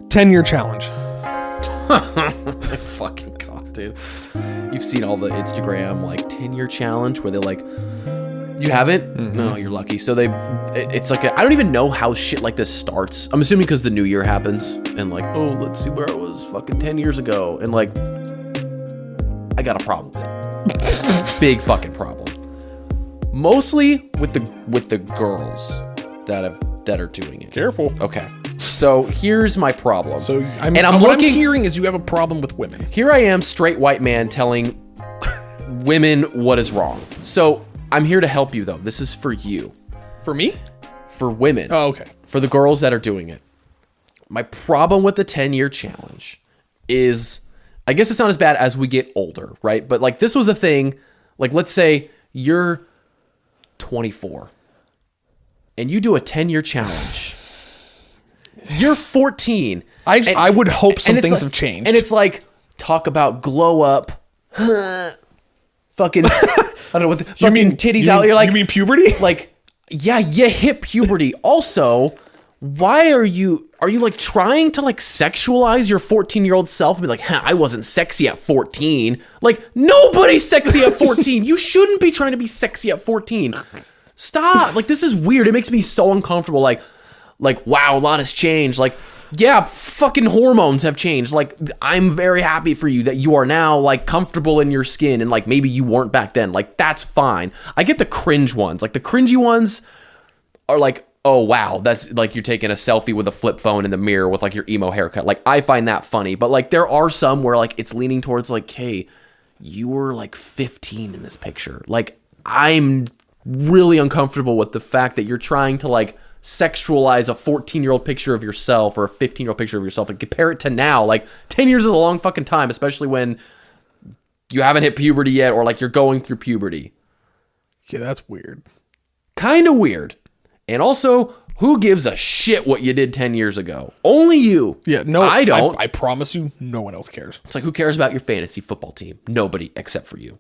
$10-year challenge. Fucking God, dude. You've seen all the Instagram, like, 10-year challenge where they like, you haven't? Mm-hmm. No, you're lucky. So it's like, I don't even know how shit like this starts. I'm assuming because the new year happens and like, oh, let's see where I was fucking 10 years ago. And like, I got a problem with it. Big fucking problem. Mostly with the girls that are doing it. Careful. Okay. So here's my problem. So what I'm hearing is you have a problem with women. Here I am, straight white man, telling women what is wrong. So I'm here to help you, though. This is for you. For me? For women. Oh, okay. For the girls that are doing it. My problem with the 10-year challenge is, I guess it's not as bad as we get older, right? But like this was a thing, like let's say you're 24 and you do a 10-year challenge. You're 14. I would hope some things have changed. And it's like, talk about glow up. Fucking, I don't know what the fucking titties out. You're like, you mean puberty? Like, yeah, you hit puberty. Also, why are you like trying to like sexualize your 14-year-old self and be like, I wasn't sexy at 14. Like, nobody's sexy at 14. You shouldn't be trying to be sexy at 14. Stop. Like, this is weird. It makes me so uncomfortable. Like, wow, a lot has changed. Like, yeah, fucking hormones have changed. Like, I'm very happy for you that you are now, like, comfortable in your skin and, like, maybe you weren't back then. Like, that's fine. I get the cringe ones. Like, the cringy ones are like, oh, wow, that's, like, you're taking a selfie with a flip phone in the mirror with, like, your emo haircut. Like, I find that funny. But, like, there are some where, like, it's leaning towards, like, hey, you were, like, 15 in this picture. Like, I'm really uncomfortable with the fact that you're trying to, like, sexualize a 14-year-old picture of yourself or a 15-year-old picture of yourself and compare it to now. Like, 10 years is a long fucking time, especially when you haven't hit puberty yet or like you're going through puberty. Yeah, that's weird. Kind of weird. And also, who gives a shit what you did 10 years ago? Only you. Yeah, no, I don't. I promise you, no one else cares. It's like, who cares about your fantasy football team? Nobody except for you.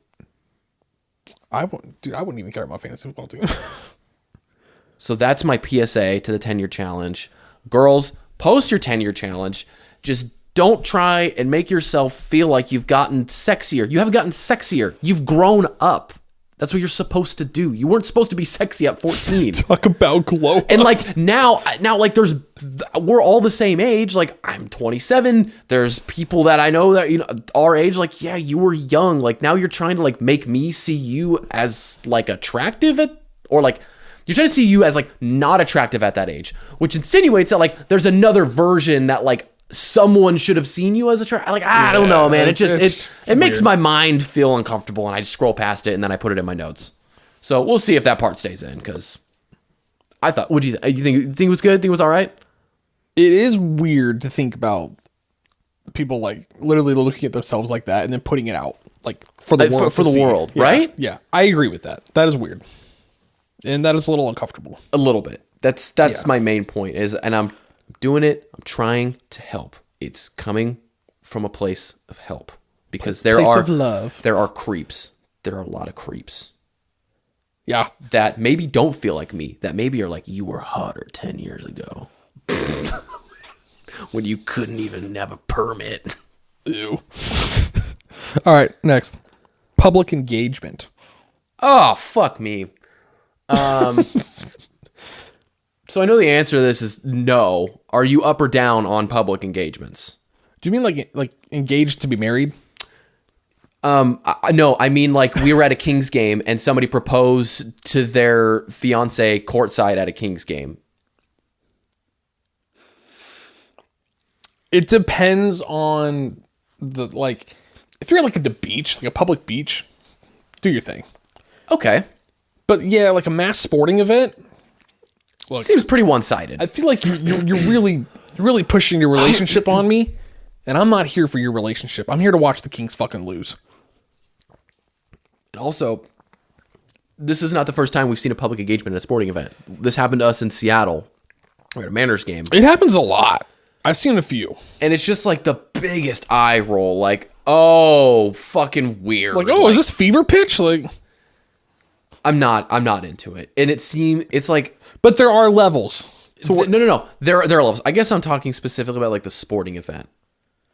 I wouldn't even care about fantasy football team. So that's my PSA to the 10-year challenge. Girls, post your 10-year challenge. Just don't try and make yourself feel like you've gotten sexier. You haven't gotten sexier. You've grown up. That's what you're supposed to do. You weren't supposed to be sexy at 14. Talk about glow up. And like now like we're all the same age. Like I'm 27. There's people that I know that, you know, our age, like, yeah, you were young. Like now you're trying to like make me see you as like attractive or like, you're trying to see you as like not attractive at that age, which insinuates that like there's another version that like someone should have seen you as attractive. Like, I don't know, man. It makes my mind feel uncomfortable and I just scroll past it and then I put it in my notes. So we'll see if that part stays in because I thought, what do you think? You think it was good? Think it was all right? It is weird to think about people like literally looking at themselves like that and then putting it out like for the world. For the world, right? Yeah, I agree with that. That is weird. And that is a little uncomfortable. A little bit. That's my main point is, and I'm doing it. I'm trying to help. It's coming from a place of help because there are creeps. There are a lot of creeps. Yeah. That maybe don't feel like me. That maybe are like, you were hotter 10 years ago. When you couldn't even have a permit. Ew. All right. Next. Public engagement. Oh, fuck me. So I know the answer to this is no. Are you up or down on public engagements? Do you mean like engaged to be married? No, I mean like we were at a Kings game and somebody proposed to their fiance courtside at a Kings game. It depends on the like. If you're like at the beach, like a public beach, do your thing. Okay. But yeah, like a mass sporting event. Look, seems pretty one-sided. I feel like you're really pushing your relationship on me, and I'm not here for your relationship. I'm here to watch the Kings fucking lose. And also, this is not the first time we've seen a public engagement at a sporting event. This happened to us in Seattle. We had a Mariners game. It happens a lot. I've seen a few. And it's just like the biggest eye roll. Like, oh, fucking weird. Like, oh, is this fever pitch? Like, I'm not into it. And it's like, But there are levels. So no. There are levels. I guess I'm talking specifically about like the sporting event.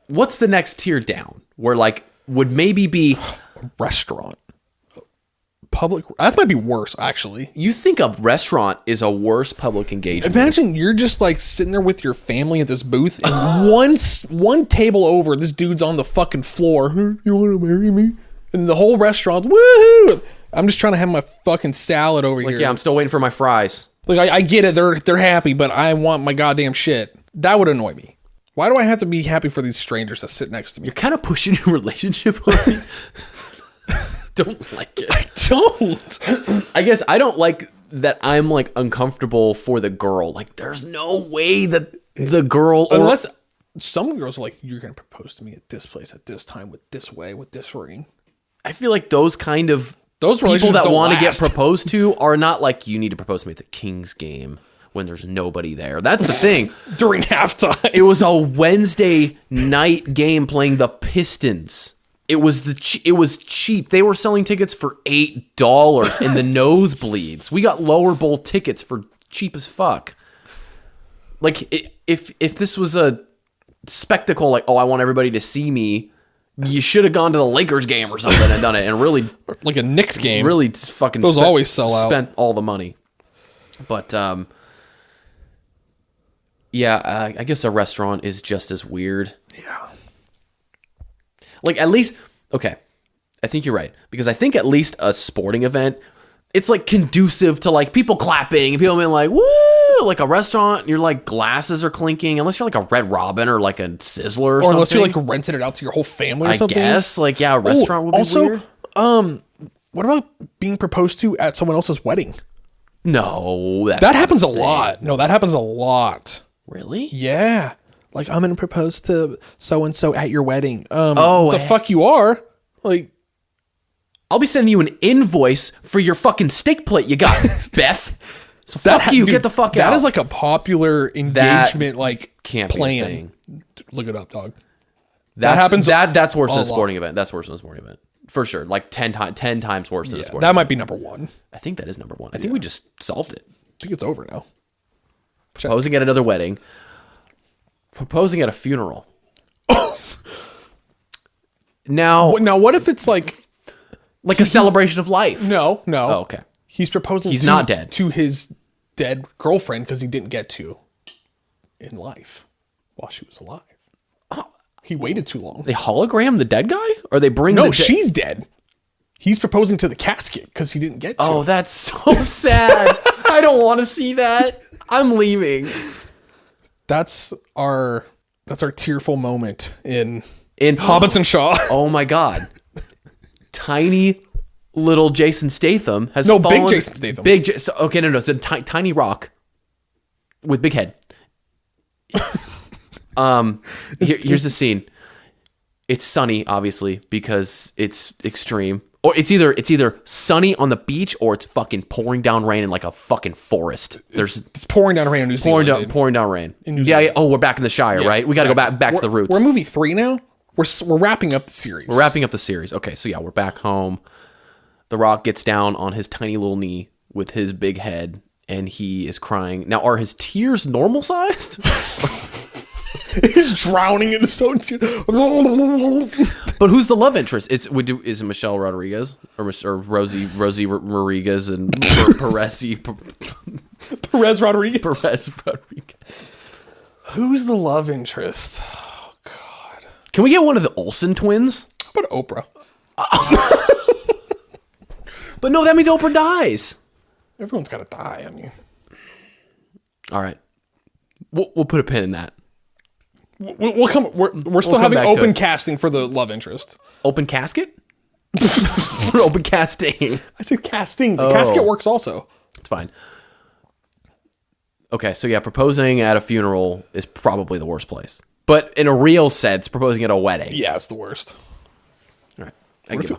What's the next tier down? Where like would maybe be restaurant. Public, that might be worse, actually. You think a restaurant is a worse public engagement? Imagine you're just like sitting there with your family at this booth, and one table over, this dude's on the fucking floor. You want to marry me? And the whole restaurant, woohoo! I'm just trying to have my fucking salad over here. Yeah, I'm still waiting for my fries. Like I get it, they're happy, but I want my goddamn shit. That would annoy me. Why do I have to be happy for these strangers that sit next to me? You're kind of pushing your relationship on me. Don't like it. I don't. I guess I don't like that I'm like uncomfortable for the girl. Like there's no way that the girl unless some girls are like, you're gonna propose to me at this place at this time with this way with this ring. I feel like those people relationships that want to get last. proposed to are not like, you need to propose to me at the Kings game when there's nobody there. That's the thing. During halftime. It was a Wednesday night game playing the Pistons. It was cheap. They were selling tickets for $8 in the nosebleeds. We got lower bowl tickets for cheap as fuck. Like if this was a spectacle, like, oh, I want everybody to see me, you should have gone to the Lakers game or something and done it, and really like a Knicks game. Really fucking those always sell out. Spent all the money. But yeah, I guess a restaurant is just as weird. Yeah. Like at least, okay, I think you're right, because I think at least a sporting event, it's like conducive to like people clapping and people being like, woo, like a restaurant, you're like glasses are clinking, unless you're like a Red Robin or like a Sizzler or something. Unless you like rented it out to your whole family or something. I guess, like, yeah, a restaurant would be also, weird. What about being proposed to at someone else's wedding? No, that happens a lot. No, that happens a lot. Really? Yeah. Like, I'm going to propose to so-and-so at your wedding. Fuck you are? Like, I'll be sending you an invoice for your fucking steak plate you got, Beth. So fuck you, dude, get the fuck out. That is like a popular engagement, can't plan. Be a thing. Look it up, dog. That happens. That's worse than a sporting event. That's worse than a sporting event. For sure. Like 10 times worse than a sporting event. That might be number one. I think that is number one. I think we just solved it. I think it's over now. Proposing at another wedding. Proposing at a funeral. Now, what if it's like a celebration of life? No. Oh, okay. He's proposing. He's not dead to his dead girlfriend because he didn't get to in life while she was alive. He waited too long. They hologram the dead guy, or they bring? No, she's dead. He's proposing to the casket because he didn't get to. Oh, that's so sad. I don't want to see that. I'm leaving. That's our tearful moment in Hobbits and Shaw. Oh my god. Tiny little Jason Statham has big Jason Statham. So tiny rock with big head. Here's the scene. It's sunny, obviously, because it's extreme. Or it's either sunny on the beach or it's fucking pouring down rain in like a fucking forest. It's pouring down rain in New Zealand. Pouring down rain. In New Zealand. Yeah. Oh, we're back in the Shire, right? We got to go back to the roots. We're movie 3 now. We're wrapping up the series. We're wrapping up the series. Okay, so yeah, we're back home. The Rock gets down on his tiny little knee with his big head, and he is crying. Now, are his tears normal sized? He's drowning in his own tears. But who's the love interest? Is it Michelle Rodriguez or Rosie Rodriguez and Perez Rodriguez? Perez Rodriguez. Who's the love interest? Oh God! Can we get one of the Olsen twins? How about Oprah? But no, that means Oprah dies. Everyone's got to die. I mean, all right, we'll put a pin in that. We'll come. We're still having open casting for the love interest. Open casket? Open casting. I said casting. The casket works also. It's fine. Okay, so yeah, proposing at a funeral is probably the worst place. But in a real sense, proposing at a wedding. Yeah, it's the worst. All right.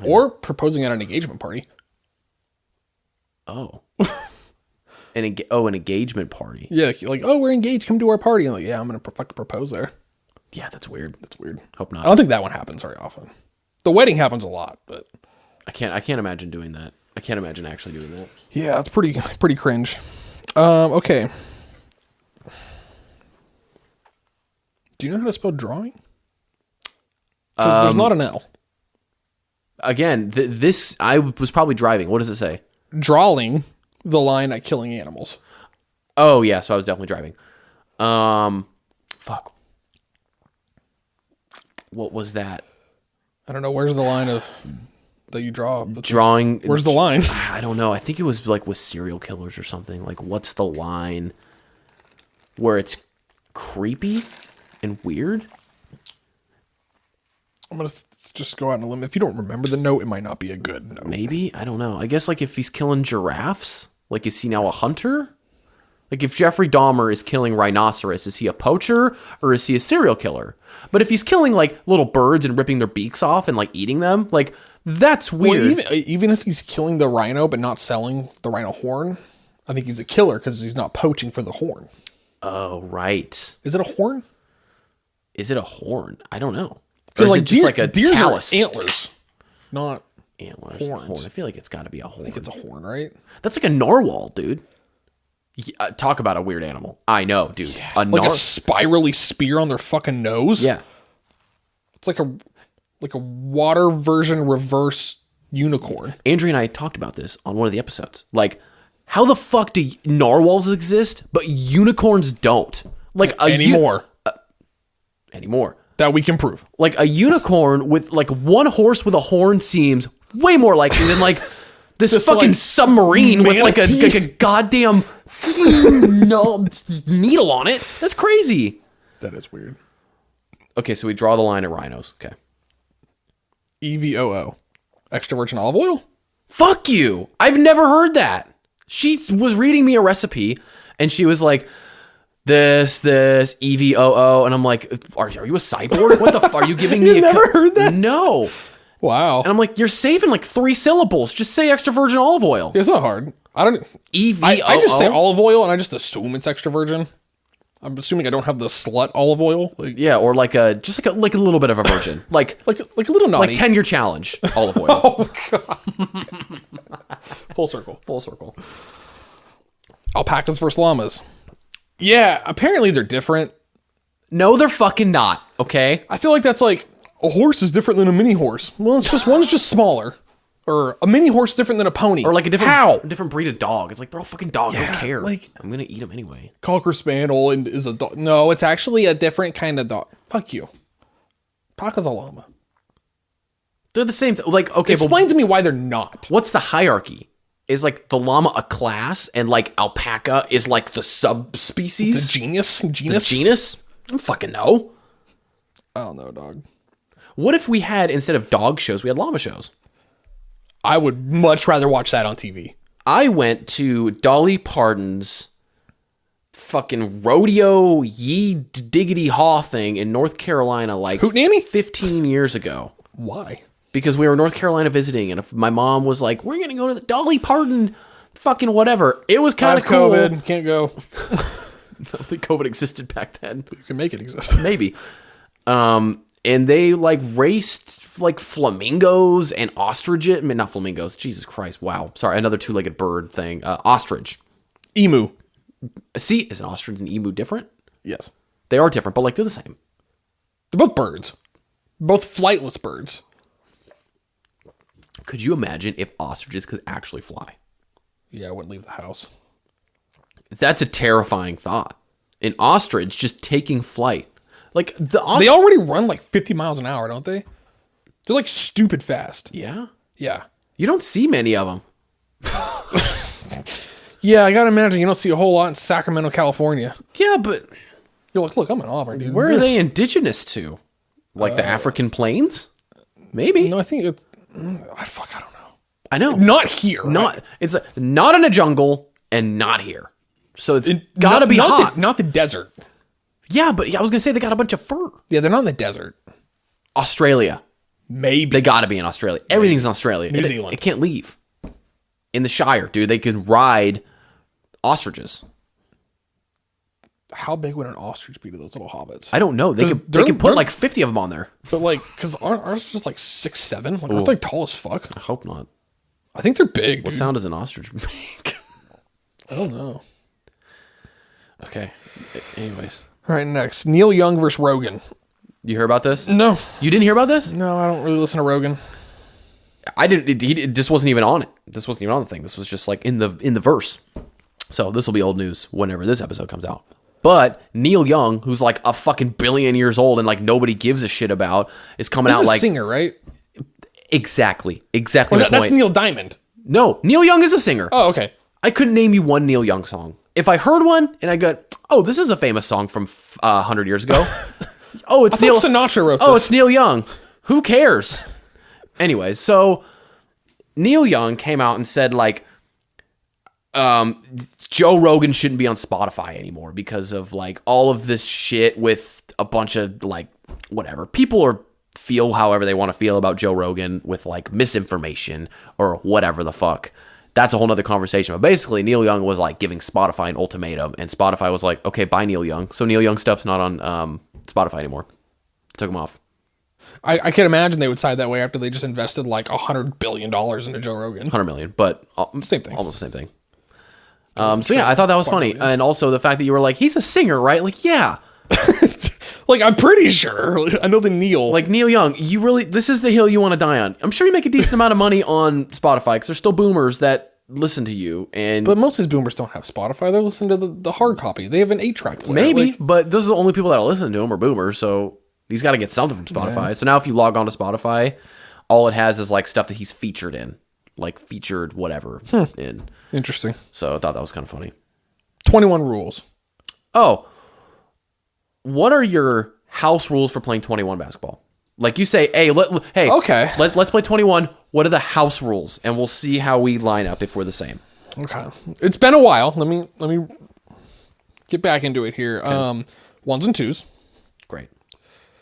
Or proposing at an engagement party. Oh. An engagement party. Yeah, like, oh, we're engaged. Come to our party. I'm like, yeah, I'm going to fucking propose there. Yeah, that's weird. That's weird. Hope not. I don't think that one happens very often. The wedding happens a lot, but I can't imagine doing that. I can't imagine actually doing that. Yeah, it's pretty cringe. Okay. Do you know how to spell drawing? Because there's not an L. Again, this I was probably driving. What does it say? Drawing the line at killing animals. Oh yeah, so I was definitely driving. Fuck. What was that? I don't know. Where's the line of that you draw? Drawing. Where's the line? I don't know. I think it was like with serial killers or something. Like, what's the line where it's creepy and weird? I'm going to just go out on a limb. If you don't remember the note, it might not be a good note. Maybe. I don't know. I guess like if he's killing giraffes, like is he now a hunter? Like if Jeffrey Dahmer is killing rhinoceros, is he a poacher or is he a serial killer? But if he's killing like little birds and ripping their beaks off and like eating them, like that's weird. Well, even if he's killing the rhino but not selling the rhino horn, I think he's a killer because he's not poaching for the horn. Oh, right. Is it a horn? Is it a horn? I don't know. Because like just like a deers callus? are antlers, not Antlers. horns. Horn. I feel like it's got to be a horn. I think it's a horn, right? That's like a narwhal, dude. Talk about a weird animal. I know, dude. Yeah. Like a spirally spear on their fucking nose. Yeah. It's like a water version reverse unicorn. Andrea and I talked about this on one of the episodes. Like, how the fuck do narwhals exist, but unicorns don't? Like Anymore. Anymore. That we can prove. Like a unicorn with like one horse with a horn seems way more likely than like this fucking like, submarine with like a goddamn needle on it. That's crazy. That is weird. Okay, so we draw the line at rhinos. Okay. EVOO. Extra virgin olive oil? Fuck you. I've never heard that. She was reading me a recipe and she was like, this, EVOO. And I'm like, are you a cyborg? What the fuck? Are you giving me never heard that? No. Wow. And I'm like, you're saving like 3 syllables. Just say extra virgin olive oil. It's not hard. I don't. EVOO. I just say olive oil and I just assume it's extra virgin. I'm assuming I don't have the slut olive oil. Like, yeah, or like a little bit of a virgin. Like a little naughty. like 10-year challenge olive oil. Oh, God. Full circle. Full circle. Alpacas versus llamas. Yeah, apparently they're different. No, they're fucking not, okay? I feel like that's like a horse is different than a mini horse. Well, it's just one's just smaller. Or a mini horse different than a pony. Or like a different How? different breed of dog. It's like they're all fucking dogs. I don't care. like- I'm gonna eat them anyway. Cocker Spaniel is a dog. No, it's actually a different kind of dog. Fuck you. Alpaca's a llama. They're the same thing. Like, okay, Explain to me why they're not. what's the hierarchy? Is like the llama a class and like alpaca is like the subspecies? The genus? The genus? I don't fucking know. I don't know, dog. What if we had, instead of dog shows, we had llama shows? I would much rather watch that on TV. I went to Dolly Parton's fucking rodeo ye diggity haw thing in North Carolina like Hootenanny? 15 years ago. Why? Because we were in North Carolina visiting, and if my mom was like, we're going to go to the Dolly Parton fucking whatever. It was kind of cool. COVID. Can't go. I don't think COVID existed back then. You can make it exist. Maybe. And they like raced like flamingos and ostriches. I mean, not flamingos. Jesus Christ. Wow. Sorry. Another 2-legged bird thing. Ostrich. Emu. See, is an ostrich and emu different? Yes. They are different, but like they're the same. They're both birds. Both flightless birds. Could you imagine if ostriches could actually fly? Yeah, I wouldn't leave the house. That's a terrifying thought. An ostrich just taking flight. Like the ostrich. They already run like 50 miles an hour, don't they? They're like stupid fast. Yeah. Yeah. You don't see many of them. Yeah, I gotta imagine you don't see a whole lot in Sacramento, California. Yeah, but You're like, look, I'm in Auburn, dude. where are they indigenous to? Like the African plains? Maybe. No, I think it's... I don't know. I know. Not here. Not. It's not in a jungle and not here. So it's gotta be hot. Not the desert. Yeah, but I was gonna say they got a bunch of fur. Yeah, they're not in the desert. Australia. Maybe. They gotta be in Australia. Everything's in Australia. New Zealand. It can't leave. In the Shire, dude, they can ride ostriches. How big would an ostrich be to those little hobbits? I don't know. They can put like 50 of them on there. But like, because ours is just like 6'7". Like, aren't they tall as fuck? I hope not. I think they're big. What Dude. sound does an ostrich make? I don't know. Okay. Anyways. All right, next. Neil Young versus Rogan. You heard about this? No. You didn't hear about this? No, I don't really listen to Rogan. I didn't. This wasn't even on it. This wasn't even on the thing. This was just like in the verse. So this will be old news whenever this episode comes out. But Neil Young, who's like a fucking billion years old and like nobody gives a shit about, is coming out He's a like singer, right? exactly Well, the point. that's Neil Diamond. No, Neil Young is a singer. Oh, okay. I couldn't name you one Neil Young song. If I heard one and I go, oh, this is a famous song from 100 years ago. Oh, it's Neil Sinatra wrote Oh, this. it's Neil Young. Who cares? Anyways, so Neil Young came out and said like, Joe Rogan shouldn't be on Spotify anymore because of like all of this shit with a bunch of like whatever. People feel however they want to feel about Joe Rogan with like misinformation or whatever the fuck. That's a whole nother conversation. But basically Neil Young was like giving Spotify an ultimatum and Spotify was like, okay, bye Neil Young. So Neil Young stuff's not on Spotify anymore. Took him off. I can imagine they would side that way after they just invested like $100 billion into Joe Rogan. 100 million, but Same thing. Almost the same thing. So yeah, I thought that was funny. And also the fact that you were like, he's a singer, right? Like, yeah. Like, I'm pretty sure. I know the Neil. Like, Neil Young, this is the hill you want to die on. I'm sure you make a decent amount of money on Spotify because there's still boomers that listen to you. But most of these boomers don't have Spotify. They listen to the hard copy. They have an 8-track player. Maybe, but those are the only people that listen to him are boomers. So he's got to get something from Spotify. Yeah. So now if you log on to Spotify, all it has is like stuff that he's featured in. Like featured whatever in. Interesting. So I thought that was kind of funny. 21 rules. Oh. What are your house rules for playing 21 basketball? Like you say, hey, okay. Let's play 21. What are the house rules? And we'll see how we line up if we're the same. Okay. It's been a while. Let me get back into it here. Okay. 1s and 2s. Great.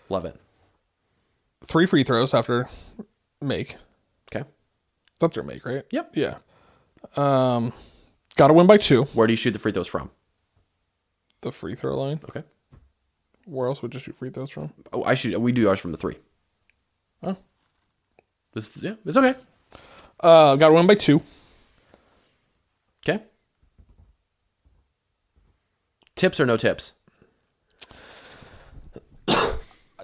Love it. 3 free throws after make. Okay. That's their make, right? Yep. Yeah. Got to win by 2. Where do you shoot the free throws from? The free throw line. Okay. Where else would you shoot free throws from? Oh, we do ours from the 3. Oh. It's okay. Got to win by 2. Okay. Tips or no tips?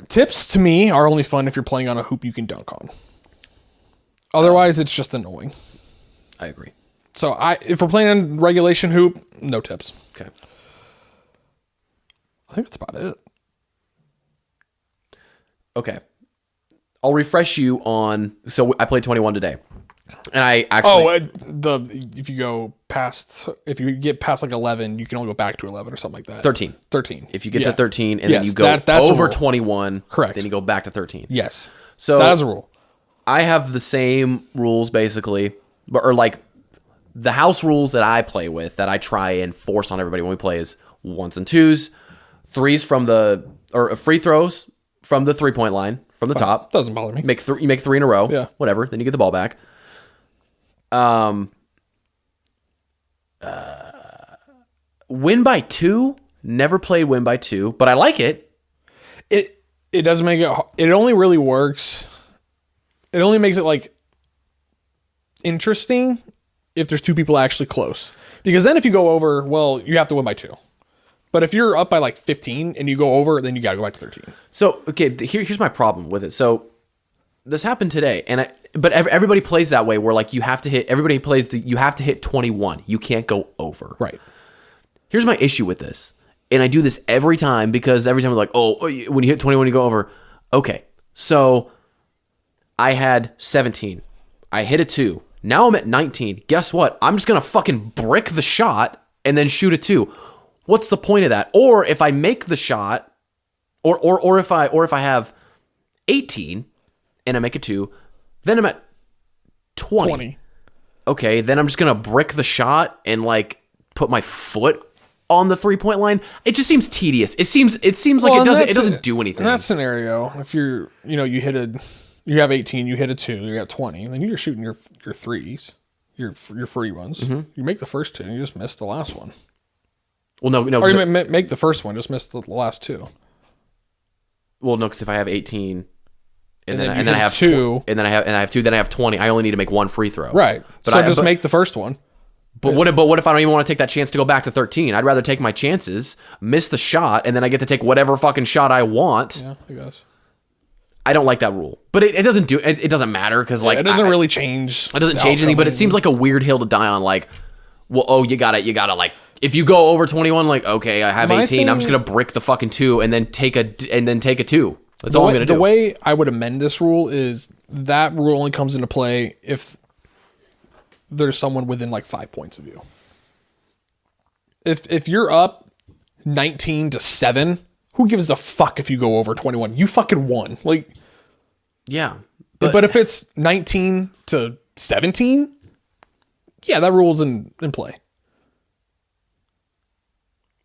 Tips to me are only fun if you're playing on a hoop you can dunk on. Otherwise, it's just annoying. I agree. So if we're playing on regulation hoop, no tips. Okay. I think that's about it. Okay. I'll refresh you on. So I played 21 today, and I actually. If you get past like 11, you can only go back to 11 or something like that. 13. If you get to 13 and then you go that's over 21, correct. Then you go back to 13. Yes. So that is a rule. I have the same rules basically, or like the house rules that I play with that I try and force on everybody when we play is 1s and 2s, 3s from free throws from the 3-point line from the top. Doesn't bother me. You make 3 in a row. Yeah. Whatever. Then you get the ball back. Win by 2. Never played win by 2, but I like it. It doesn't make it. It only really works. It only makes it like interesting if there's 2 people actually close. Because then if you go over, well, you have to win by 2. But if you're up by like 15 and you go over, then you got to go back to 13. So, okay, here's my problem with it. So this happened today, but everybody plays that way where like you have to hit. Everybody plays you have to hit 21. You can't go over. Right. Here's my issue with this, and I do this every time because every time we're like, oh, when you hit 21, you go over. Okay, so I had 17. I hit a 2. Now I'm at 19. Guess what? I'm just gonna fucking brick the shot and then shoot a 2. What's the point of that? Or if I make the shot, or if I have 18 and I make a 2, then I'm at 20. Okay, then I'm just gonna brick the shot and like put my foot on the 3-point line. It just seems tedious. It seems like it doesn't do anything. In that scenario, if you have 18, you hit a 2, you got 20, then you're shooting your threes, your free ones. Mm-hmm. You make the first 2, and you just miss the last one. Well, no. Or you make the first one, just miss the last 2. Well, no, because if I have 18 and then then I have two. and then I have 2. Then I have 20. I only need to make one free throw. Right. But So just make the first one. But what if I don't even want to take that chance to go back to 13? I'd rather take my chances, miss the shot, and then I get to take whatever fucking shot I want. Yeah, I guess. I don't like that rule, but it doesn't it doesn't matter because like it doesn't really change. It doesn't change anything, but it seems like a weird hill to die on. Like, well, you gotta like if you go over 21, like okay, I have 18, I'm just gonna brick the fucking 2 and then take a 2. That's all I'm gonna do. The way I would amend this rule is that rule only comes into play if there's someone within like 5 points of you. If you're up 19-7. Who gives a fuck if you go over 21? You fucking won. Like, yeah. But if it's 19-17, yeah, that rule's in play.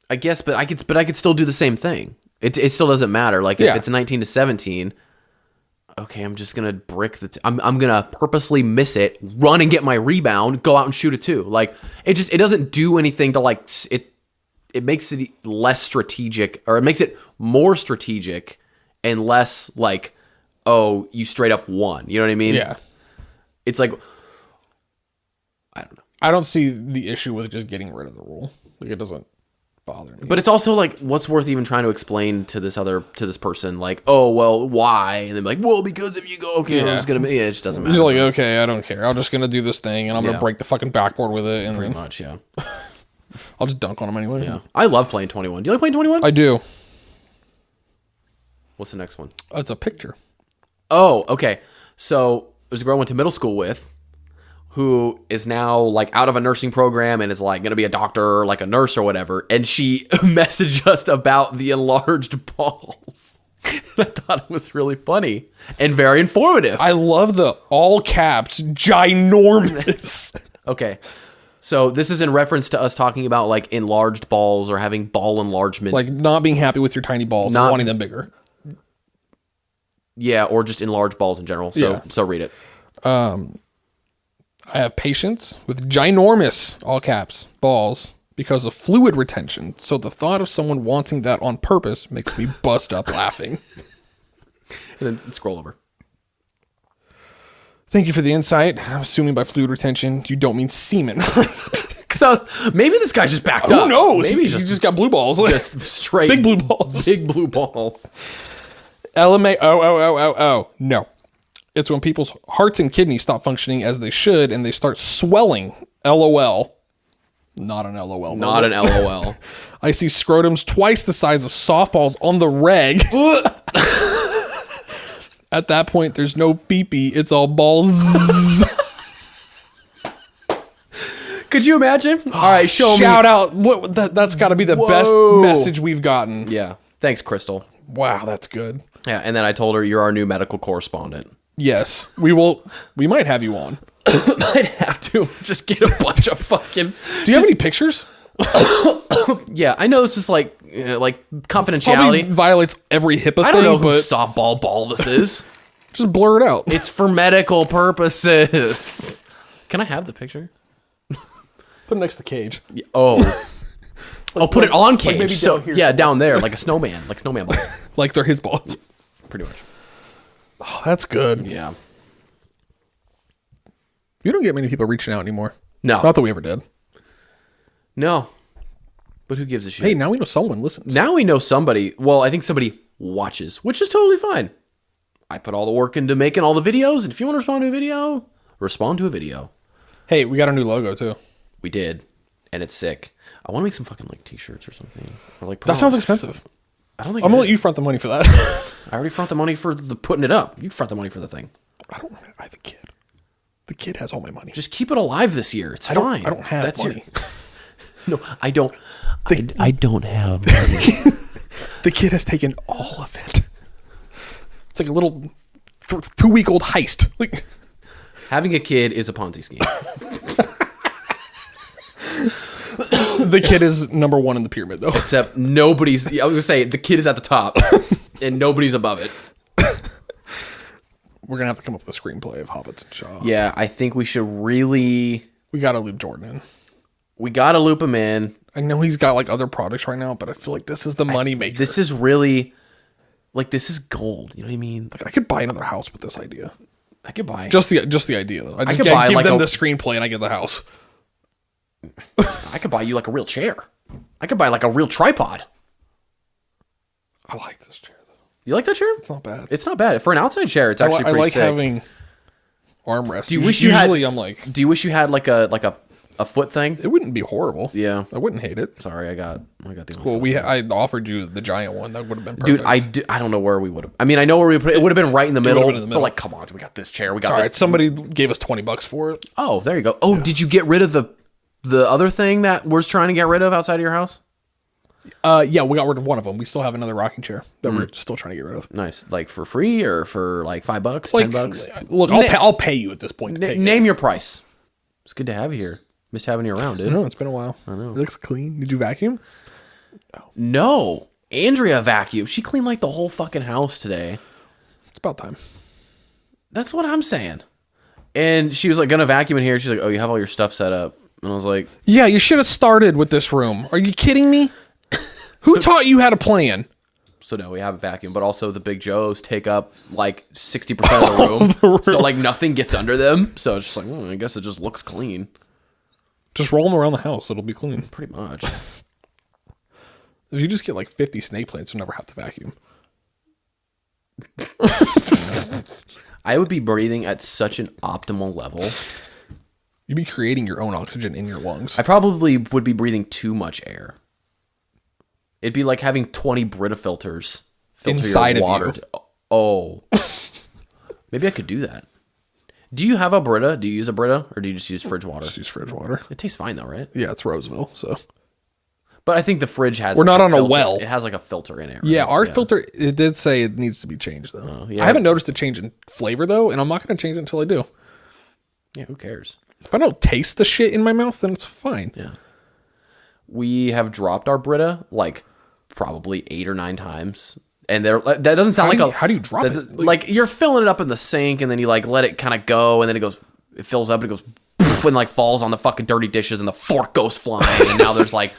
I guess, but I could still do the same thing. It still doesn't matter. Like if it's 19-17, okay, I'm just gonna brick I'm gonna purposely miss it, run and get my rebound, go out and shoot a 2. Like it doesn't do anything to like it. It makes it less strategic, or it makes it more strategic and less like, oh, you straight up won. You know what I mean? Yeah. It's like, I don't know. I don't see the issue with just getting rid of the rule. Like it doesn't bother me. But it's also like, what's worth even trying to explain to this person? Like, oh, well, why? And they're like, well, because if you go, okay, I'm just gonna be. It just doesn't matter. You're like, okay, I don't care. I'm just gonna do this thing, and I'm gonna break the fucking backboard with it. And pretty much, yeah. I'll just dunk on them anyway. Yeah, I love playing 21. Do you like playing 21? I do. What's the next one? It's a picture. Oh, okay. So there's a girl I went to middle school with who is now like out of a nursing program and is like going to be a doctor or like a nurse or whatever. And she messaged us about the enlarged balls. And I thought it was really funny and very informative. I love the all caps ginormous. Okay. So this is in reference to us talking about like enlarged balls or having ball enlargement. Like not being happy with your tiny balls and wanting them bigger. Yeah, or just enlarged balls in general. So so read it. I have patients with ginormous, all caps, balls because of fluid retention. So the thought of someone wanting that on purpose makes me bust up laughing. And then scroll over. Thank you for the insight. I'm assuming by fluid retention, you don't mean semen. So maybe this guy's just backed up. Who knows? Maybe he just got blue balls. Just straight. Big blue balls. Big blue balls. LMAO. No. It's when people's hearts and kidneys stop functioning as they should and they start swelling. LOL. Not an LOL. Not an LOL. I see scrotums twice the size of softballs on the reg. At that point, there's no beepy. It's all balls. Could you imagine? All right, show Shout out. That's got to be the best message we've gotten. Yeah. Thanks, Crystal. Wow, that's good. Yeah, and then I told her you're our new medical correspondent. Yes, we will. We might have you on. I'd have to just get a bunch of fucking... Do you have any pictures? Yeah, I know this is like confidentiality. Probably violates every HIPAA thing. I don't know but whose softball ball this is. Just blur it out. It's for medical purposes. Can I have the picture? Put it next to Cage. Oh. Put it on Cage. maybe So down here. yeah, down there, like a snowman, like snowman balls. Like they're his balls. Pretty much. Oh, that's good. Yeah. You don't get many people reaching out anymore. No. Not that we ever did. No. But who gives a shit? Hey, now we know someone listens. Now we know somebody. Well, I think somebody watches, which is totally fine. I put all the work into making all the videos, and if you want to respond to a video, respond to a video. Hey, we got our new logo too. We did, and it's sick. I want to make some fucking like t-shirts or something. Or like That sounds expensive. I don't think I'm it gonna is. let you front the money for that. I already front the money for the putting it up. You front the money for the thing. I have a kid. The kid has all my money. Just keep it alive this year. It's fine. I don't have money. No, I don't. I don't have money. The kid has taken all of it. It's like a little 2-week-old heist. Like, Having a kid is a Ponzi scheme. the kid is number one in the pyramid, though. Except nobody's. I was gonna say the kid is at the top, and nobody's above it. We're gonna have to come up with a screenplay of Hobbits and Shaw. Yeah, I think we should really. We gotta loop Jordan in. We gotta loop him in. I know he's got like other products right now, but I feel like this is the money maker. This is really Like, this is gold. You know what I mean? Like, I could buy another house with this idea. I could buy Just the idea though. I just could buy, give like, them a- the screenplay and I get the house. I could buy you like a real chair. I could buy like a real tripod. I like this chair though. You like that chair? It's not bad. It's not bad for an outside chair. It's actually I pretty like sick. having armrests. Do you wish you had? Usually I'm like, Do you wish you had like a foot thing? it wouldn't be horrible. Yeah. I wouldn't hate it. Sorry, I got the. Well, I offered you the giant one. That would have been Dude, perfect. I don't know where we would have. I mean, I know where we put it. It would have been right in the middle. would've been in the middle. But like, come on, we got this chair. We got. All the- right, somebody gave us $20 for it. Oh, there you go. Oh, did you get rid of the other thing that we're trying to get rid of outside of your house? Yeah, we got rid of one of them. We still have another rocking chair that we're still trying to get rid of. Nice. Like for free or for like $5, Like, $10? look, I'll pay you at this point to take Name it. your price. It's good to have you here. Missed having you around, dude. No, it's been a while. I know. It looks clean. Did you vacuum? No. Andrea vacuumed. She cleaned like the whole fucking house today. It's about time. That's what I'm saying. And she was like gonna vacuum in here. She's like, "Oh, you have all your stuff set up." And I was like, Yeah, you should have started with this room. Are you kidding me? Who taught you how to plan? so no, we have a vacuum, but also the Big Joes take up like 60% of the room. So like nothing gets under them. So it's just like, I guess it just looks clean. Just roll them around the house. It'll be clean. Pretty much. If you just get like 50 snake plants, you'll never have to vacuum. I would be breathing at such an optimal level. You'd be creating your own oxygen in your lungs. I probably would be breathing too much air. It'd be like having 20 Brita filters filter Inside your of water. you. Oh. Maybe I could do that. Do you have a Brita? Do you use a Brita? Or do you just use fridge water? Just use fridge water. It tastes fine though, right? Yeah, it's Roseville, so. But I think the fridge has... We're not on a filter. well. It has like a filter in it. Right? Yeah, our filter, it did say it needs to be changed, though. yeah. I haven't noticed a change in flavor, though, and I'm not going to change it until I do. Yeah, who cares? If I don't taste the shit in my mouth, then it's fine. Yeah. We have dropped our Brita like probably 8 or 9 times. And that doesn't sound How do you drop it? Like you're filling it up in the sink and then you like let it kind of go and then it fills up and it goes poof, and like falls on the fucking dirty dishes and the fork goes flying and now there's like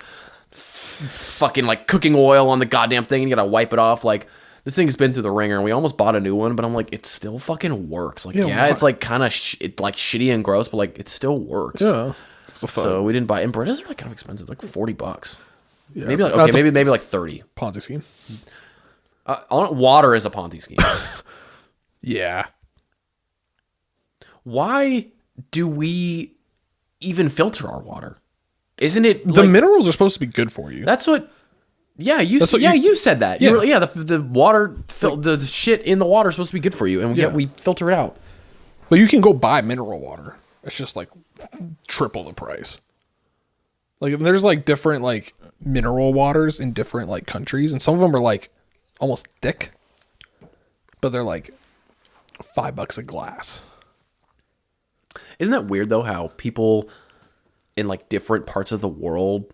fucking like cooking oil on the goddamn thing and you gotta wipe it off. Like this thing has been through the ringer and we almost bought a new one, but I'm like, it still fucking works. Like it's like kind of like shitty and gross, but like it still works. Yeah. So we didn't buy, and Britas are like kind of expensive, like $40. Yeah, Maybe like that's maybe like 30. Ponzi scheme. Water is a Ponzi scheme. Yeah. Why do we even filter our water? Isn't it The like, minerals are supposed to be good for you. that's what? Yeah, you what you said that. Yeah. The water the shit in the water is supposed to be good for you, and yet we filter it out. But you can go buy mineral water. It's just like triple the price. Like there's like different like mineral waters in different like countries, and some of them are like almost thick, but they're like $5 a glass. Isn't that weird though? How people in like different parts of the world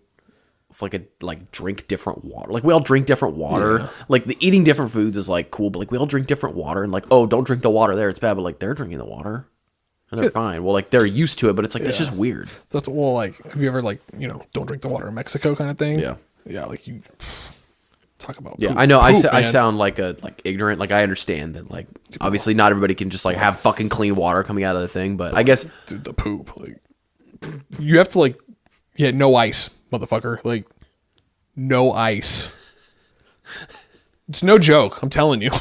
drink different water. Like we all drink different water. Yeah. Like the eating different foods is like cool, but like we all drink different water. And like, oh, don't drink the water there; it's bad. But like they're drinking the water, and they're fine. Well, like they're used to it, but it's like it's just weird. That's like have you ever like don't drink the water in Mexico kind of thing? Yeah. Like you talk about. Yeah, poop, I know. poop, I man. sound like ignorant. Like I understand that like obviously not everybody can just like have fucking clean water coming out of the thing. But I guess Dude, the poop like you have to like no ice, motherfucker. Like no ice. It's no joke. I'm telling you.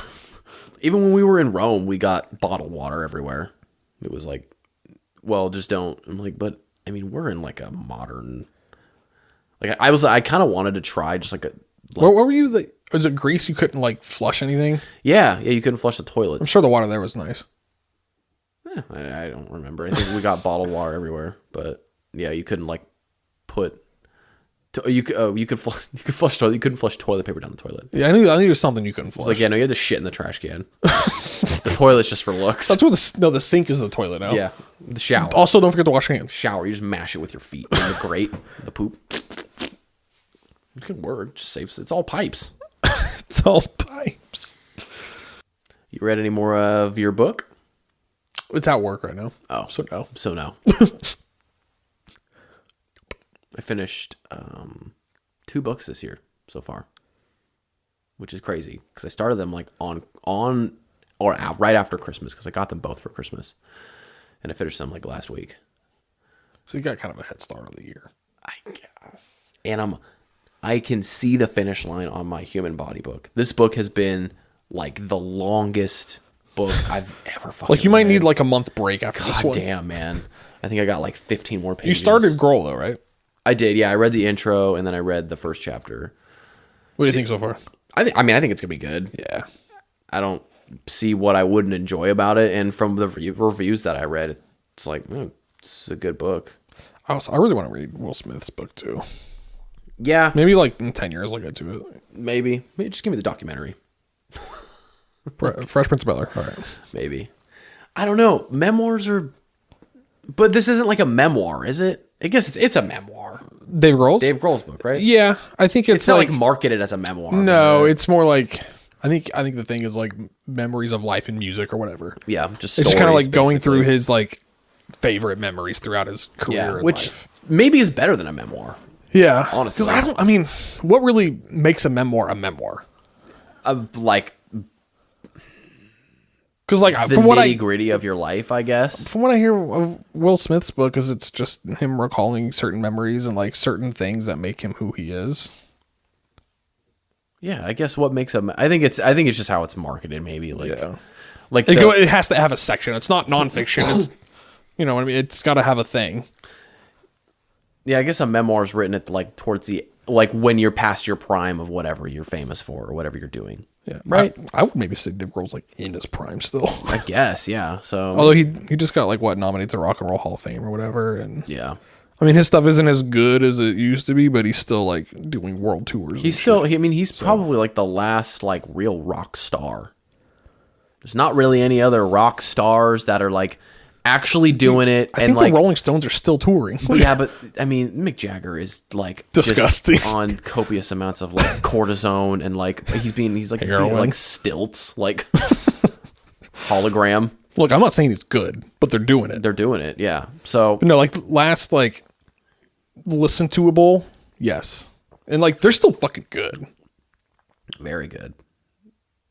even when we were in Rome, we got bottled water everywhere. It was like, well, just don't. I'm like, but I mean, we're in like a modern. Like I kind of wanted to try just like a. What were you? Was it Greece? You couldn't like flush anything. Yeah, you couldn't flush the toilets. I'm sure the water there was nice. I don't remember. I think we got bottled water everywhere, but yeah, you couldn't like put. You could flush toilet. You couldn't flush toilet paper down the toilet. Yeah, I knew it was something you couldn't flush. It's like, yeah, no, you had to shit in the trash can. The toilet's just for looks. That's what the sink is the toilet now. Yeah, the shower. Also, don't forget to wash your hands. Shower. You just mash it with your feet. In the grate, the poop. Good word. Just saves. It's all pipes. It's all pipes. You read any more of your book? It's at work right now. Oh, So no. So no. I finished 2 books this year so far. which is crazy because I started them like on or out, right after Christmas because I got them both for Christmas, and I finished them like last week. So you got kind of a head start on the year, I guess. And I can see the finish line on my Human Body book. This book has been like the longest book I've ever fucking like you might read. need like a month break after this God one. damn, man. I think I got like 15 more pages. You started Grohl though, right? I did, yeah. I read the intro and then I read the first chapter. What do you think so far? I think it's gonna be good. Yeah. I don't see what I wouldn't enjoy about it, and from the reviews that I read, it's like it's a good book. I really want to read Will Smith's book too. Yeah, Maybe like in 10 years I'll get to it. maybe just give me the documentary. Fresh Prince of Bel-Air. All right. Maybe. I don't know. Memoirs are, but this isn't like a memoir, is it? I guess it's a memoir. Dave Grohl's book, right? Yeah, I think It's not like marketed as a memoir. No, it's more like I think the thing is like memories of life in music or whatever. Yeah, just it's just kind of stories, like going basically. through his like favorite memories throughout his career in which life. maybe is better than a memoir. Yeah, honestly. because I mean, what really makes a memoir a memoir? Like Because like the from what nitty gritty of your life, I guess. from what I hear of Will Smith's book, is it's just him recalling certain memories and like certain things that make him who he is. Yeah, I guess what makes I think it's just how it's marketed. Maybe like like It has to have a section. It's not nonfiction. It's you know what I mean. It's got to have a thing. Yeah, I guess a memoir is written at like towards the like when you're past your prime of whatever you're famous for or whatever you're doing. Yeah, right. I would maybe say Dave Grohl's like in his prime still. I guess, yeah. So Although he just got like nominated to Rock and Roll Hall of Fame or whatever, and yeah, I mean his stuff isn't as good as it used to be, but he's still like doing world tours. he's still. I mean, he's probably like the last like real rock star. There's not really any other rock stars that are like actually doing it. I and think like the Rolling Stones are still touring. yeah, but I mean, Mick Jagger is like Disgusting. just on copious amounts of like cortisone and like he's like doing, Heroin. like stilts, like hologram. Look, I'm not saying he's good, but they're doing it. They're doing it, yeah. So No, like last like listen toable, yes, and like they're still fucking good. very good.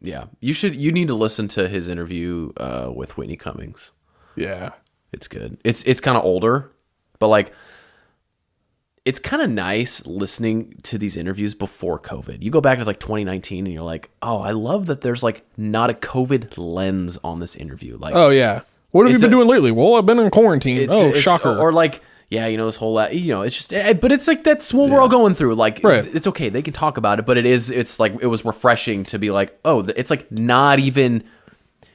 Yeah, you need to listen to his interview with Whitney Cummings. Yeah, It's good. It's kind of older, but like it's kind of nice listening to these interviews before COVID. You go back to like 2019 and you're like, oh, I love that there's like not a COVID lens on this interview. Like, oh yeah. What have you It's been a- doing lately? Well, I've been in quarantine. it's Shocker. Or like, yeah, you know, this whole, it's just, but it's like, that's what we're all going through. Like, Right. it's okay. They can talk about it, but it's like, it was refreshing to be like, oh, it's like not even,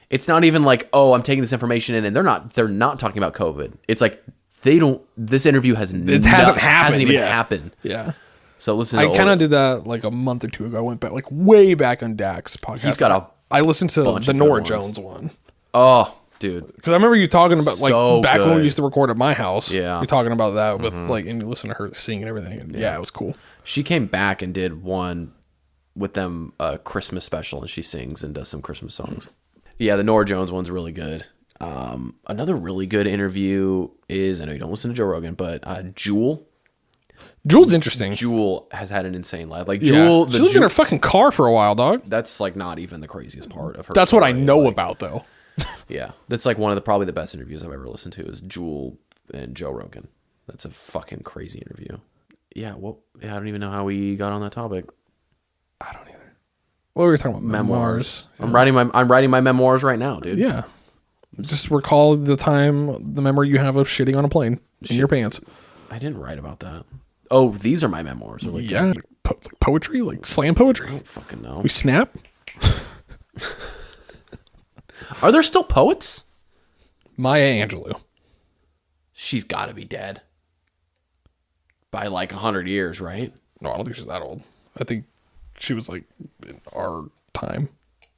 it's not even like, oh, I'm taking this information in and they're not talking about COVID. It's like, this interview hasn't even happened. yeah. So listen, I kind of did that like a month or two ago. I went back like way back on Dak's podcast. He's got I listened to bunch the of good Nora ones. Jones one. Oh, dude. Because I remember you talking about like So back when good. we used to record at my house. Yeah. You're talking about that with like, and you listen to her sing and everything. And yeah, it was cool. She came back and did one with them, a Christmas special, and she sings and does some Christmas songs. Yeah, the Nora Jones one's really good. Another really good interview is, I know you don't listen to Joe Rogan, but Jewel. Jewel's interesting. Jewel has had an insane life. Like Yeah. Jewel, She lived in her fucking car for a while, dog. that's like not even the craziest part of her. That's what I story. know Like, about though. Yeah, that's like one of the probably the best interviews I've ever listened to is Jewel and Joe Rogan. That's a fucking crazy interview. Yeah, well, I don't even know how we got on that topic. I don't either. What were we talking about? Memoirs. I'm writing my memoirs right now, dude. Yeah. Just recall the memory you have of shitting on a plane in your pants. I didn't write about that. Oh, these are my memoirs. Or like, Yeah. Like poetry, like slam poetry. I don't fucking know. We snap. Are there still poets? Maya Angelou. She's got to be dead by like 100 years, right? No, I don't think she's that old. I think she was like in our time.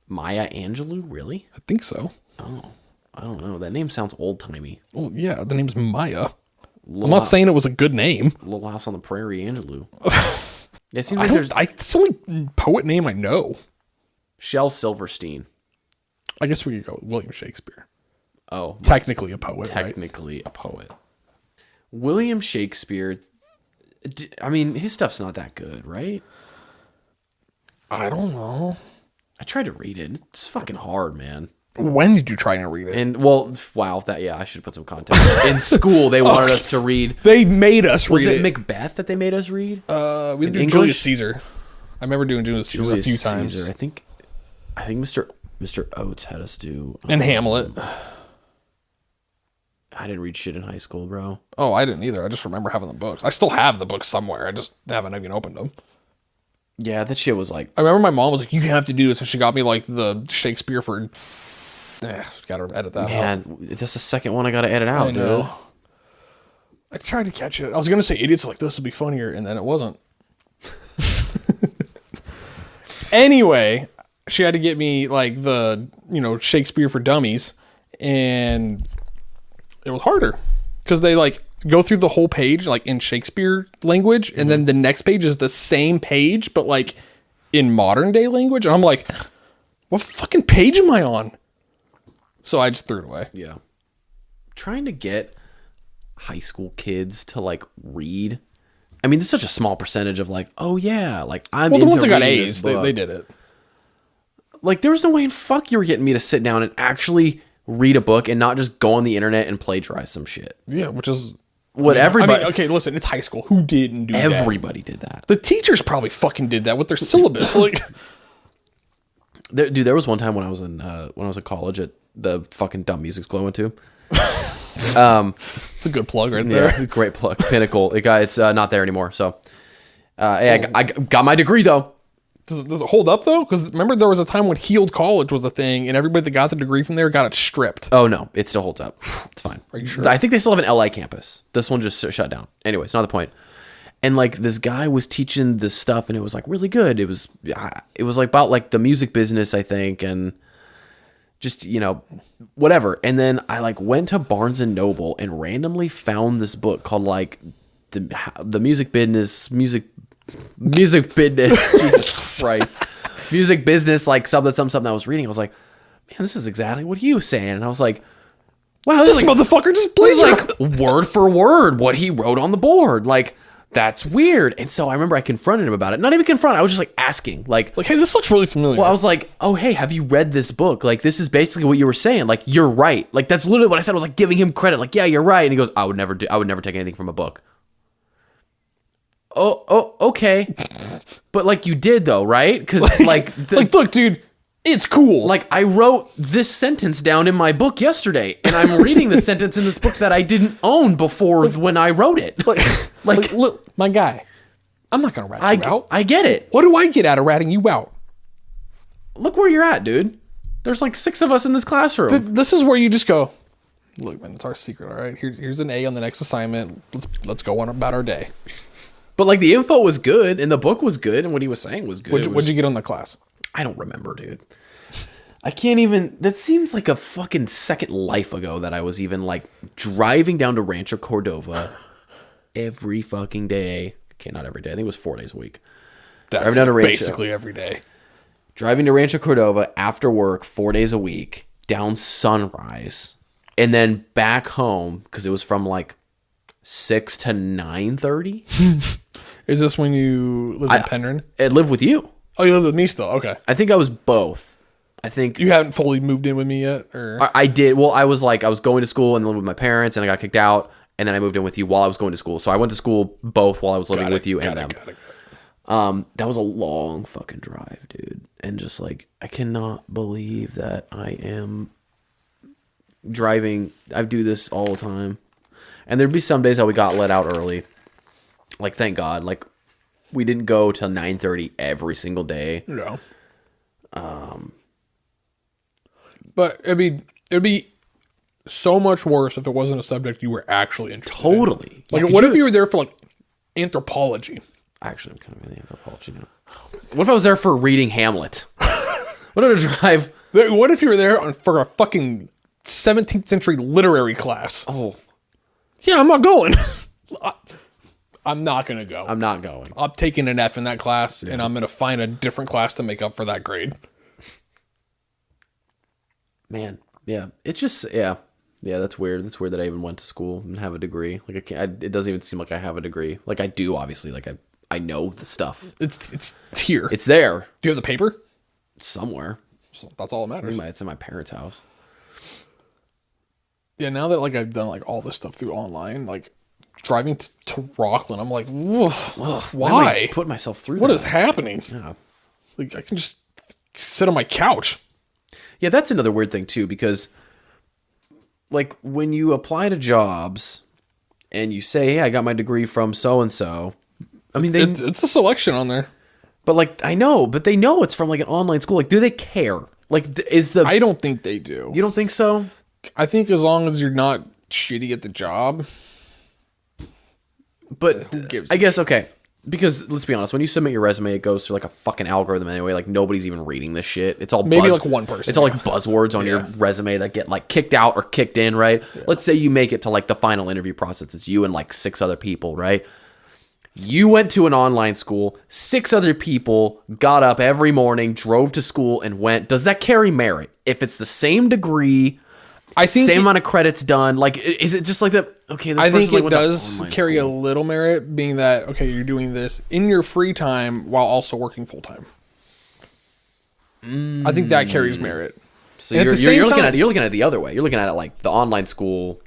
Maya Angelou, really? I think so. Oh, I don't know. That name sounds old timey. Well, yeah, the name's Maya. I'm not saying it was a good name. Little House on the Prairie Angelou. It seems I like there's it's the only poet name I know. Shel Silverstein. I guess we could go with William Shakespeare. Oh, Technically a poet, right? technically a poet. William Shakespeare. I mean, his stuff's not that good, right? I don't know. I tried to read it. It's fucking hard, man. When did you try to read it? And well, wow, I should put some context. In school, they wanted us to read. They made us read it. Was it Macbeth that they made us read? We did Julius Caesar. I remember doing Julius Caesar a few times. I think Mr. Oates had us do And Hamlet. I didn't read shit in high school, bro. Oh, I didn't either. I just remember having the books. I still have the books somewhere. I just haven't even opened them. Yeah, that shit was like... I remember my mom was like, you have to do this. And she got me like the Shakespeare for... gotta edit that out. Man, that's the second one I gotta edit out, dude. I tried to catch it. I was gonna say idiots like this would be funnier, and then it wasn't. Anyway, she had to get me like the Shakespeare for Dummies, and it was harder because they like go through the whole page like in Shakespeare language, and then the next page is the same page but like in modern day language, and I'm like, what fucking page am I on? So I just threw it away. Yeah. Trying to get high school kids to like read. I mean, there's such a small percentage of like, oh yeah, like I'm the into ones that got reading A's, this book. they did it. Like there was no way in fuck you were getting me to sit down and actually read a book and not just go on the internet and plagiarize some shit. Yeah, which is what everybody. Okay, listen, it's high school. Who didn't do that? Everybody did that. The teachers probably fucking did that with their syllabus. Like, dude, there was one time when I was in college at the fucking dumb music school I went to. it's a good plug right there. Yeah, great plug. Pinnacle. It's not there anymore. So, hey, I got my degree though. Does it hold up though? Because remember there was a time when Heald College was a thing, and everybody that got the degree from there got it stripped. Oh no, it still holds up. It's fine. Are you sure? I think they still have an LA campus. This one just shut down. Anyway, it's not the point. And like this guy was teaching this stuff, and it was like really good. It was like about like the music business, I think, and just whatever. And then I like went to Barnes and Noble and randomly found this book called like the music business. Jesus Christ, music business, like something I was reading. I was like, man, this is exactly what he was saying. And I was like, wow, this motherfucker just plays like word for word what he wrote on the board. Like, that's weird. And so I remember I confronted him about it. Not even confront. I was just like asking, like, hey, this looks really familiar. Well, I was like, oh, hey, have you read this book? Like, this is basically what you were saying. Like, you're right. Like, that's literally what I said. I was like giving him credit. Like, yeah, you're right. And he goes, I would never take anything from a book. Oh, okay. But like you did though, right? Because like look, dude, it's cool. Like I wrote this sentence down in my book yesterday, and I'm reading the sentence in this book that I didn't own before when I wrote it. Like, look, my guy, I'm not gonna rat you out. I get it. What do I get out of ratting you out? Look where you're at, dude. There's like 6 of us in this classroom. This is where you just go, look, man, it's our secret. All right, here's an A on the next assignment. Let's go on about our day. But like the info was good and the book was good and what he was saying was good. What'd you get on the class? I don't remember, dude. I can't even. That seems like a fucking second life ago that I was even like driving down to Rancho Cordova every fucking day. Okay, not every day. I think it was 4 days a week. That's basically every day. Driving to Rancho Cordova after work 4 days a week, down Sunrise, and then back home because it was from like 6 to 9:30. Is this when you lived in Penryn? I lived with you. Oh, you lived with me still? Okay. I think I was both. I think you haven't fully moved in with me yet, or I did. Well, I was going to school and lived with my parents, and I got kicked out, and then I moved in with you while I was going to school. So I went to school both while I was living with you and them. That was a long fucking drive, dude, and just like I cannot believe that I am driving. I do this all the time, and there'd be some days that we got let out early. Like, thank God, like we didn't go till 9:30 every single day. No. But it'd be so much worse if it wasn't a subject you were actually interested in. Totally. Like, what if you were there for like anthropology? Actually, I'm kind of in anthropology now. What if I was there for reading Hamlet? What if I drive? What if you were there for a fucking 17th century literary class? Oh, yeah, I'm not going. I'm not going to go. I'm not going. I'm taking an F in that class, and I'm going to find a different class to make up for that grade. Man, yeah, it's just yeah. That's weird. That's weird that I even went to school and have a degree. Like it doesn't even seem like I have a degree. Like I do, obviously. Like I know the stuff. It's here. It's there Do you have the paper? somewhere. So that's all that matters. It's in my parents' house. Yeah, now that like I've done like all this stuff through online, like driving to Rockland, I'm like, why? Am I put myself through What that? is happening? Yeah. Like I can just sit on my couch. Yeah, that's another weird thing too, because like when you apply to jobs and you say, "Hey, I got my degree from so and so," I mean, It's a selection on there. but like I know, but they know it's from like an online school. Like, do they care? Like, is the I don't think they do. you don't think so? I think as long as you're not shitty at the job. But Who gives I a guess okay. Because let's be honest, when you submit your resume, it goes through like a fucking algorithm anyway. Like nobody's even reading this shit. It's all Maybe like one person. It's all like buzzwords on your resume that get like kicked out or kicked in, right? Let's say you make it to like the final interview process. It's you and like 6 other people, right? You went to an online school. 6 other people got up every morning, drove to school, and went. Does that carry merit? If it's the same degree, I think same amount of credits done. Like, is it just like that? Okay, this I think person, like, it went to does online carry school. a little merit, being that okay, you're doing this in your free time while also working full time. I think that carries merit. So And at you're, the same you're looking time- at you're looking at it the other way. You're looking at it like the online school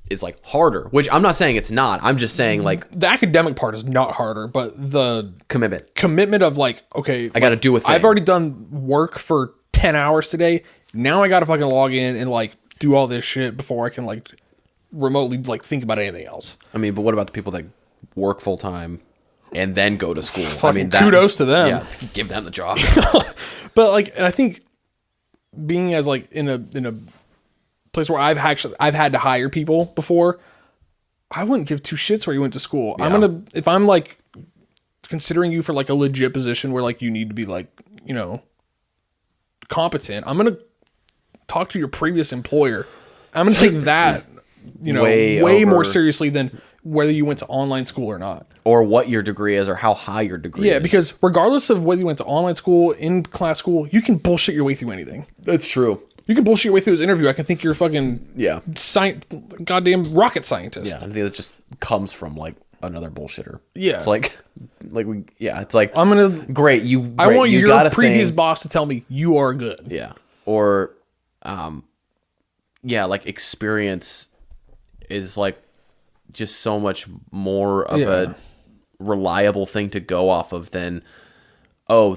is like harder, which I'm not saying it's not. I'm just saying like The academic part is not harder, but the commitment. of like, okay, I got to do a thing. I've already done work for 10 hours today. Now I got to fucking log in and like do all this shit before I can like remotely like think about anything else. I mean, but what about the people that work full time and then go to school? I Fucking mean, kudos to them. Yeah, give them the job. But like, and I think being as like in a place where I've had to hire people before, I wouldn't give 2 shits where you went to school. Yeah. If I'm like considering you for like a legit position where like you need to be like, you know, competent, I'm gonna talk to your previous employer. I'm gonna take that, you know, way more seriously than whether you went to online school or not. Or what your degree is or how high your degree is. Yeah, because regardless of whether you went to online school, in class school, you can bullshit your way through anything. that's true. You can bullshit your way through this interview. I can think you're a fucking goddamn rocket scientist. Yeah, I think that just comes from like another bullshitter. Yeah. It's like it's like I'm gonna great. I want you your got a previous thing. boss to tell me you are good. Yeah. Or like experience is like just so much more of a reliable thing to go off of than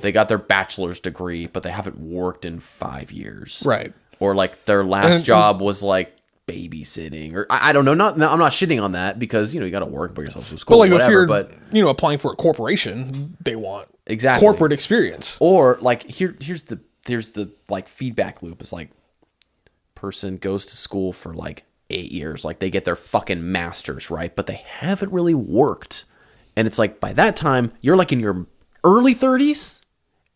they got their bachelor's degree but they haven't worked in 5 years. Right. Or like their last job was like babysitting or I don't know. I'm not shitting on that because you got to work, put yourself through school, But like whatever. if you're applying for a corporation, they want Exactly. corporate experience. Or like here's the like feedback loop is like person goes to school for like 8 years, like they get their fucking master's, right? But they haven't really worked. And it's like by that time you're like in your early 30s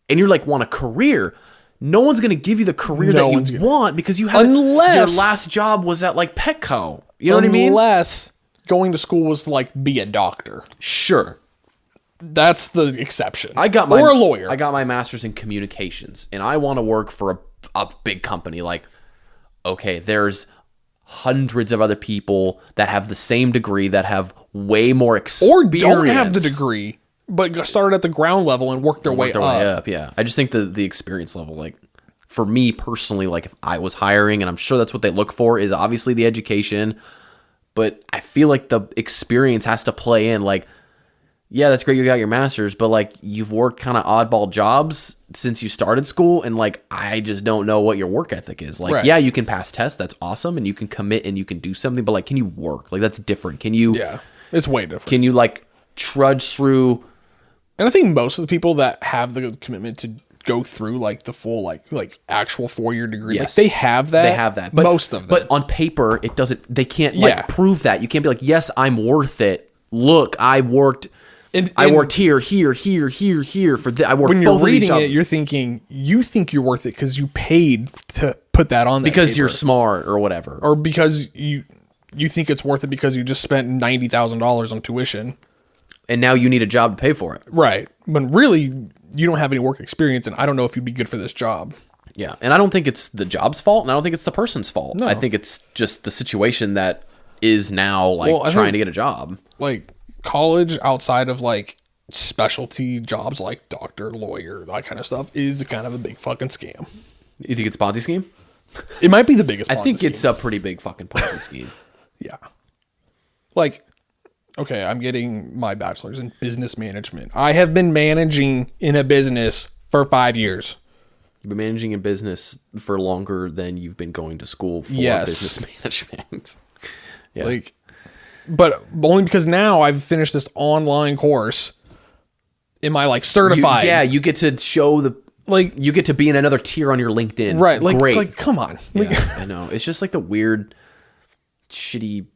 and you're like want a career. No one's going to give you the career that you want because you haven't your last job was at like Petco. You know what I mean? Unless going to school was like be a doctor. Sure. That's the exception. or a lawyer. I got my master's in communications and I want to work for a big company. Like, okay, there's hundreds of other people that have the same degree that have way more experience. Or don't have the degree, but started at the ground level and worked their way up. Yeah. I just think the experience level, like for me personally, like if I was hiring, and I'm sure that's what they look for, is obviously the education, but I feel like the experience has to play in. Like, yeah, that's great you got your master's, but like you've worked kind of oddball jobs since you started school, and like I just don't know what your work ethic is. Like, yeah, you can pass tests, that's awesome, and you can commit and you can do something, but like, can you work? Like, that's different. Can you? Yeah, it's way different. Can you like trudge through? And I think most of the people that have the commitment to go through like the full like actual 4-year degree, Yes. like they have that. They have that. But, most of them. But on paper, it doesn't. They can't like prove that. You can't be like, yes, I'm worth it. Look, I worked. I worked here for I worked. When you're both of these reading jobs. it, you're thinking you think you're worth it because you paid to put that on. Because paper. you're smart or whatever, or because you think it's worth it because you just spent $90,000 on tuition, and now you need a job to pay for it. Right, but really you don't have any work experience, and I don't know if you'd be good for this job. Yeah, and I don't think it's the job's fault, and I don't think it's the person's fault. No. I think it's just the situation that is now like trying to get a job. Like college outside of like specialty jobs like doctor, lawyer, that kind of stuff is kind of a big fucking scam. You think it's a Ponzi scheme? It might be the biggest. I think it's a pretty big fucking Ponzi scheme. Yeah. Like, okay, I'm getting my bachelor's in business management. I have been managing in a business for 5 years. You've been managing a business for longer than you've been going to school for business management. Yeah. Like, but only because now I've finished this online course. Am I like certified? You get to show you get to be in another tier on your LinkedIn. Right. Like, great. Like, come on. Like, yeah, I know. It's just like the weird, shitty,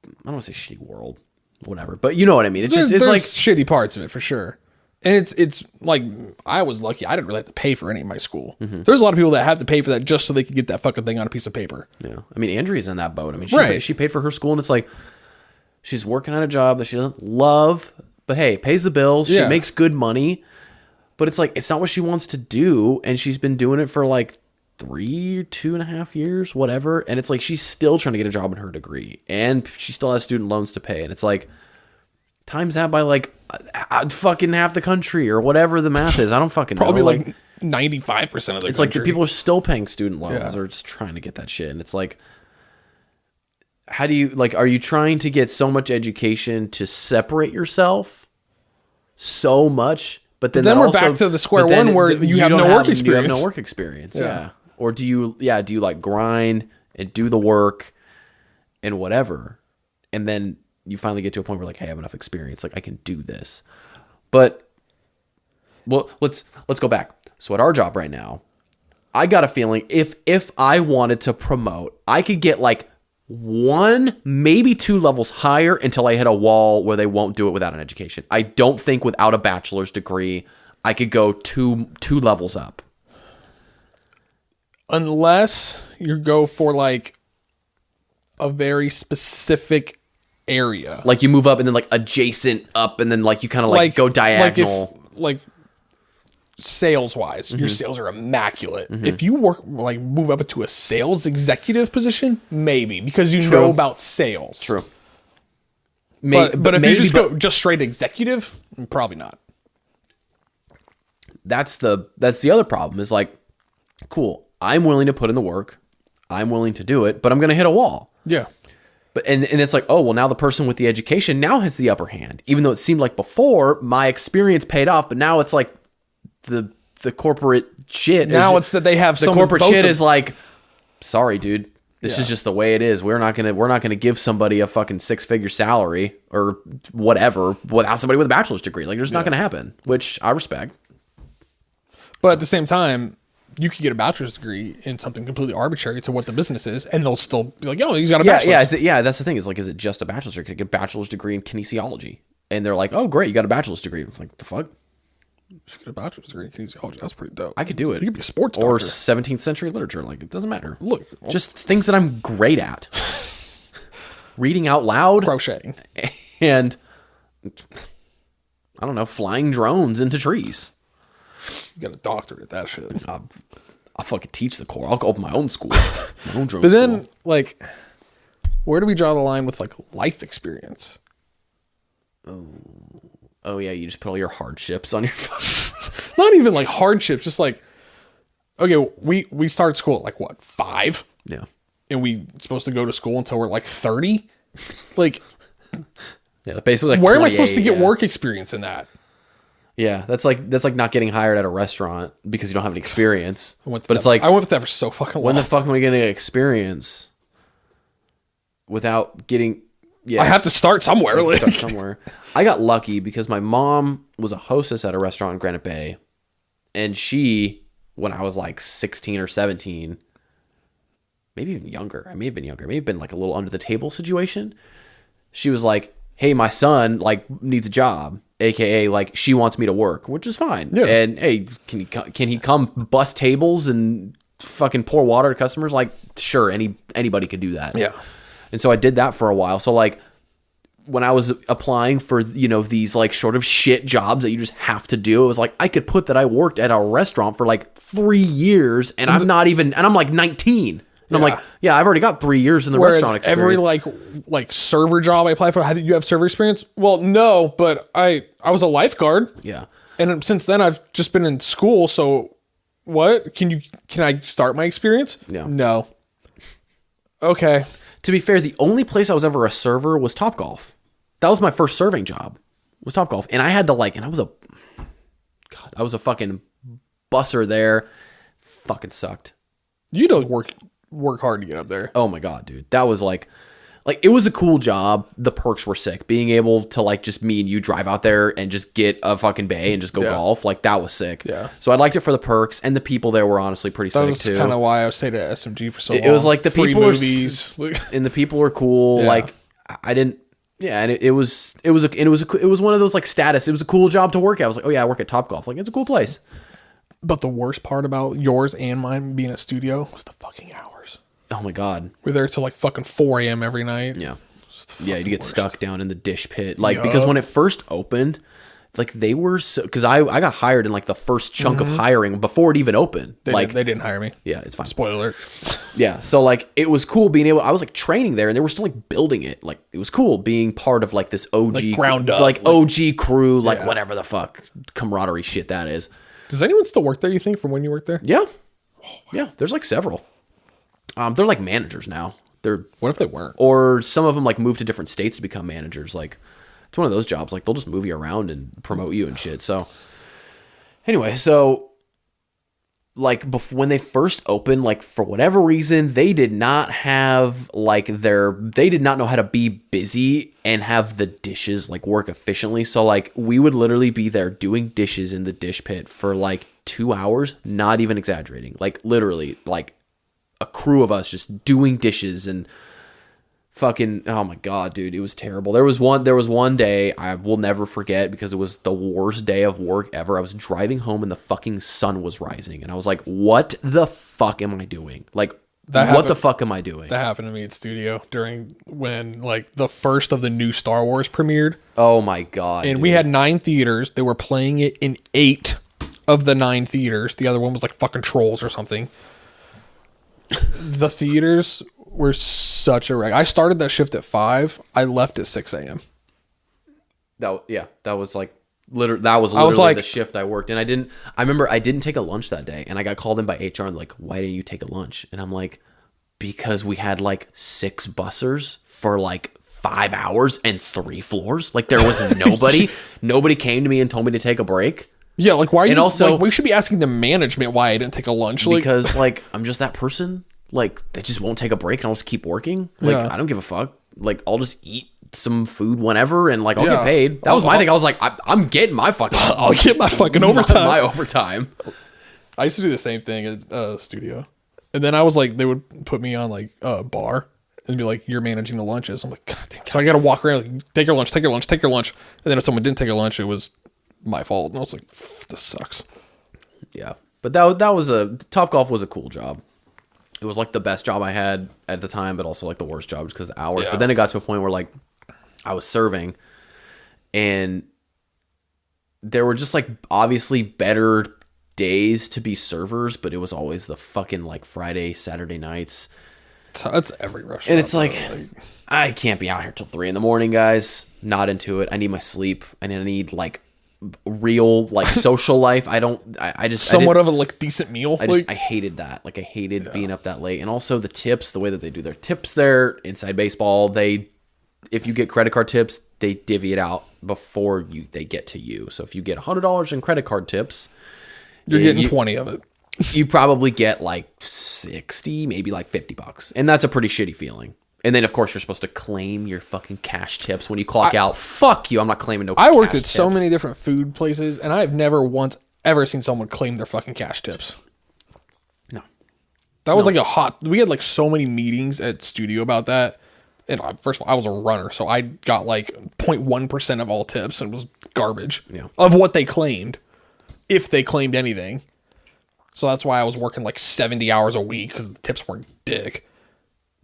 I don't want to say shitty world, whatever, but you know what I mean. It's just, it's there's like shitty parts of it for sure. And it's like, I was lucky. I didn't really have to pay for any of my school. Mm-hmm. There's a lot of people that have to pay for that just so they can get that fucking thing on a piece of paper. Yeah. I mean, Andrea's in that boat. I mean, she paid for her school, and it's like, she's working at a job that she doesn't love, but hey, pays the bills. She makes good money, but it's like, it's not what she wants to do. And she's been doing it for like 2.5 years, whatever. And it's like, she's still trying to get a job in her degree, and she still has student loans to pay. And it's like, times that by like fucking half the country or whatever the math is. I don't fucking Probably know. like 95% of the it's country. like the people are still paying student loans or just trying to get that shit. And it's like, how do you, like, are you trying to get so much education to separate yourself so much? But then we're also, back to the square one where you have no work experience. You have no work experience. Yeah. Or do you like grind and do the work and whatever, and then you finally get to a point where like, hey, I have enough experience, like I can do this. But well, let's go back. So at our job right now, I got a feeling if I wanted to promote, I could get like 1, maybe 2 levels higher until I hit a wall where they won't do it without an education. I don't think without a bachelor's degree, I could go two levels up. Unless you go for like a very specific area. Like you move up and then like adjacent up and then like you kind of like go diagonal. Like sales wise, your sales are immaculate. If you move up into a sales executive position, maybe because you know about sales. True. But if you just go just straight executive, probably not. That's the other problem is like, cool, I'm willing to put in the work. I'm willing to do it, but I'm going to hit a wall. Yeah. But and it's like, oh, well, now the person with the education now has the upper hand, even though it seemed like before my experience paid off. But now it's like the corporate shit. Now it's that they have the corporate shit is like, sorry, dude, this is just the way it is. We're not gonna give somebody a fucking 6-figure salary or whatever without somebody with a bachelor's degree. Like, there's not gonna happen, which I respect. But at the same time, you could get a bachelor's degree in something completely arbitrary to what the business is, and they'll still be like, "Yo, he's got a bachelor's." Yeah. That's the thing. Is like, is it just a bachelor's degree? Could get a bachelor's degree in kinesiology, and they're like, "Oh, great, you got a bachelor's degree." I'm like, the fuck? Just get a bachelor's degree in kinesiology. That's pretty dope. I could do it. You could be a sports or doctor. 17th century literature. Like, it doesn't matter. Look, just things that I'm great at. Reading out loud, crocheting, and I don't know, flying drones into trees. You got a doctorate at that shit. I'll fucking teach the core. I'll go open my own school, my own drone But then, school. like, where do we draw the line with like life experience? Oh yeah, you just put all your hardships on your phone. Not even like hardships, just like, okay, we start school at like what, 5? Yeah. And we supposed to go to school until we're like 30? Like, yeah, basically like where am I supposed to get yeah. work experience in that? Yeah, that's like not getting hired at a restaurant because you don't have any experience. But it's like, I went with that for so fucking long. When the fuck am I going to get experience without getting? Yeah, I have to start somewhere. I got lucky because my mom was a hostess at a restaurant in Granite Bay, and she, when I was like 16 or 17, maybe even younger. I may have been younger. May have been like a little under the table situation. She was like, "Hey, my son like needs a job." AKA like she wants me to work, which is fine. Yeah. And hey, can he come bust tables and fucking pour water to customers? Like, sure, anybody could do that. Yeah. And so I did that for a while. So like when I was applying for, you know, these like sort of shit jobs that you just have to do, it was like I could put that I worked at a restaurant for like 3 years and I'm like 19. And I'm like, yeah, I've already got 3 years in the Whereas restaurant experience. every like server job I apply for, did you have server experience? Well, no, but I was a lifeguard. Yeah. And since then I've just been in school. So what can I start my experience? No. Okay. To be fair, the only place I was ever a server was Topgolf. That was my first serving job. Was Topgolf, and I had to and I was a fucking busser there. Fucking sucked. You don't work hard to get up there. Oh my god, dude, that was like it was a cool job. The perks were sick. Being able to just me and you drive out there and just get a fucking bay and just go golf, that was sick. Yeah. So I liked it for the perks, and the people there were honestly pretty sick too. That was kind of why I stayed at SMG for so long. It was like the free people movies, and the people were cool. Yeah. I didn't. Yeah, and it was one of those status. It was a cool job to work at. I was like, oh yeah, I work at Topgolf. It's a cool place. But the worst part about yours and mine being a studio was the fucking hours. Oh my god, we're there till fucking 4 a.m. every night. Yeah, yeah, you get stuck down in the dish pit, because when it first opened, they were because I got hired in the first chunk of hiring before it even opened. They didn't hire me. Yeah, it's fine. Spoiler alert. Yeah, so it was cool being able. I was training there, and they were still building it. It was cool being part of this OG ground up, OG crew, whatever the fuck camaraderie shit that is. Does anyone still work there? You think from when you worked there? Yeah, yeah. There's several. They're managers now. What if they weren't? Or some of them moved to different states to become managers. It's one of those jobs. They'll just move you around and promote you and shit. So anyway, when they first opened, for whatever reason, they did not have they did not know how to be busy and have the dishes work efficiently. So we would literally be there doing dishes in the dish pit for 2 hours, not even exaggerating. Literally a crew of us just doing dishes and fucking, oh my god, dude, it was terrible. There was one day I will never forget because it was the worst day of work ever. I was driving home and the fucking sun was rising and I was like, what the fuck am I doing? What the fuck am I doing? That happened to me at studio during when the first of the new Star Wars premiered. Oh my god. And we had 9 theaters. They were playing it in 8 of the 9 theaters. The other one was fucking Trolls or something. The theaters were such a wreck. I started that shift at 5. I left at 6 a.m. That was literally the shift I worked. And I remember I didn't take a lunch that day and I got called in by HR and why didn't you take a lunch? And I'm like, because we had 6 bussers for 5 hours and 3 floors. There was nobody came to me and told me to take a break. Yeah, why are you... Also, we should be asking the management why I didn't take a lunch. Because, I'm just that person. They just won't take a break and I'll just keep working. I don't give a fuck. I'll just eat some food whenever and, I'll get paid. That was my thing. I was like, I'm getting my fucking... I'll get my fucking overtime. My overtime. I used to do the same thing at studio. And then I was they would put me on, a bar and be like, you're managing the lunches. I'm like, God damn. So I got to walk around, take your lunch, take your lunch, take your lunch. And then if someone didn't take a lunch, it was my fault. And I was like, this sucks. Yeah. But Topgolf was a cool job. It was the best job I had at the time, but also the worst job just because of the hours. Yeah. But then it got to a point where I was serving and there were just obviously better days to be servers, but it was always the fucking Friday, Saturday nights. That's every restaurant. And it's I can't be out here till 3 a.m, guys. Not into it. I need my sleep. I need real social life. I just somewhat of a decent meal. I hated that. I hated being up that late. And also the tips, the way that they do their tips there inside baseball, if you get credit card tips, they divvy it out before they get to you. So if you get $100 in credit card tips, you're getting 20 of it. You probably get 60, maybe $50. And that's a pretty shitty feeling. And then, of course, you're supposed to claim your fucking cash tips when you clock out. Fuck you. I'm not claiming no cash tips. I worked at so many different food places, and I've never once ever seen someone claim their fucking cash tips. No. That was we had so many meetings at studio about that. And first of all, I was a runner, so I got 0.1% of all tips, and it was garbage of what they claimed, if they claimed anything. So that's why I was working 70 hours a week, because the tips weren't dick.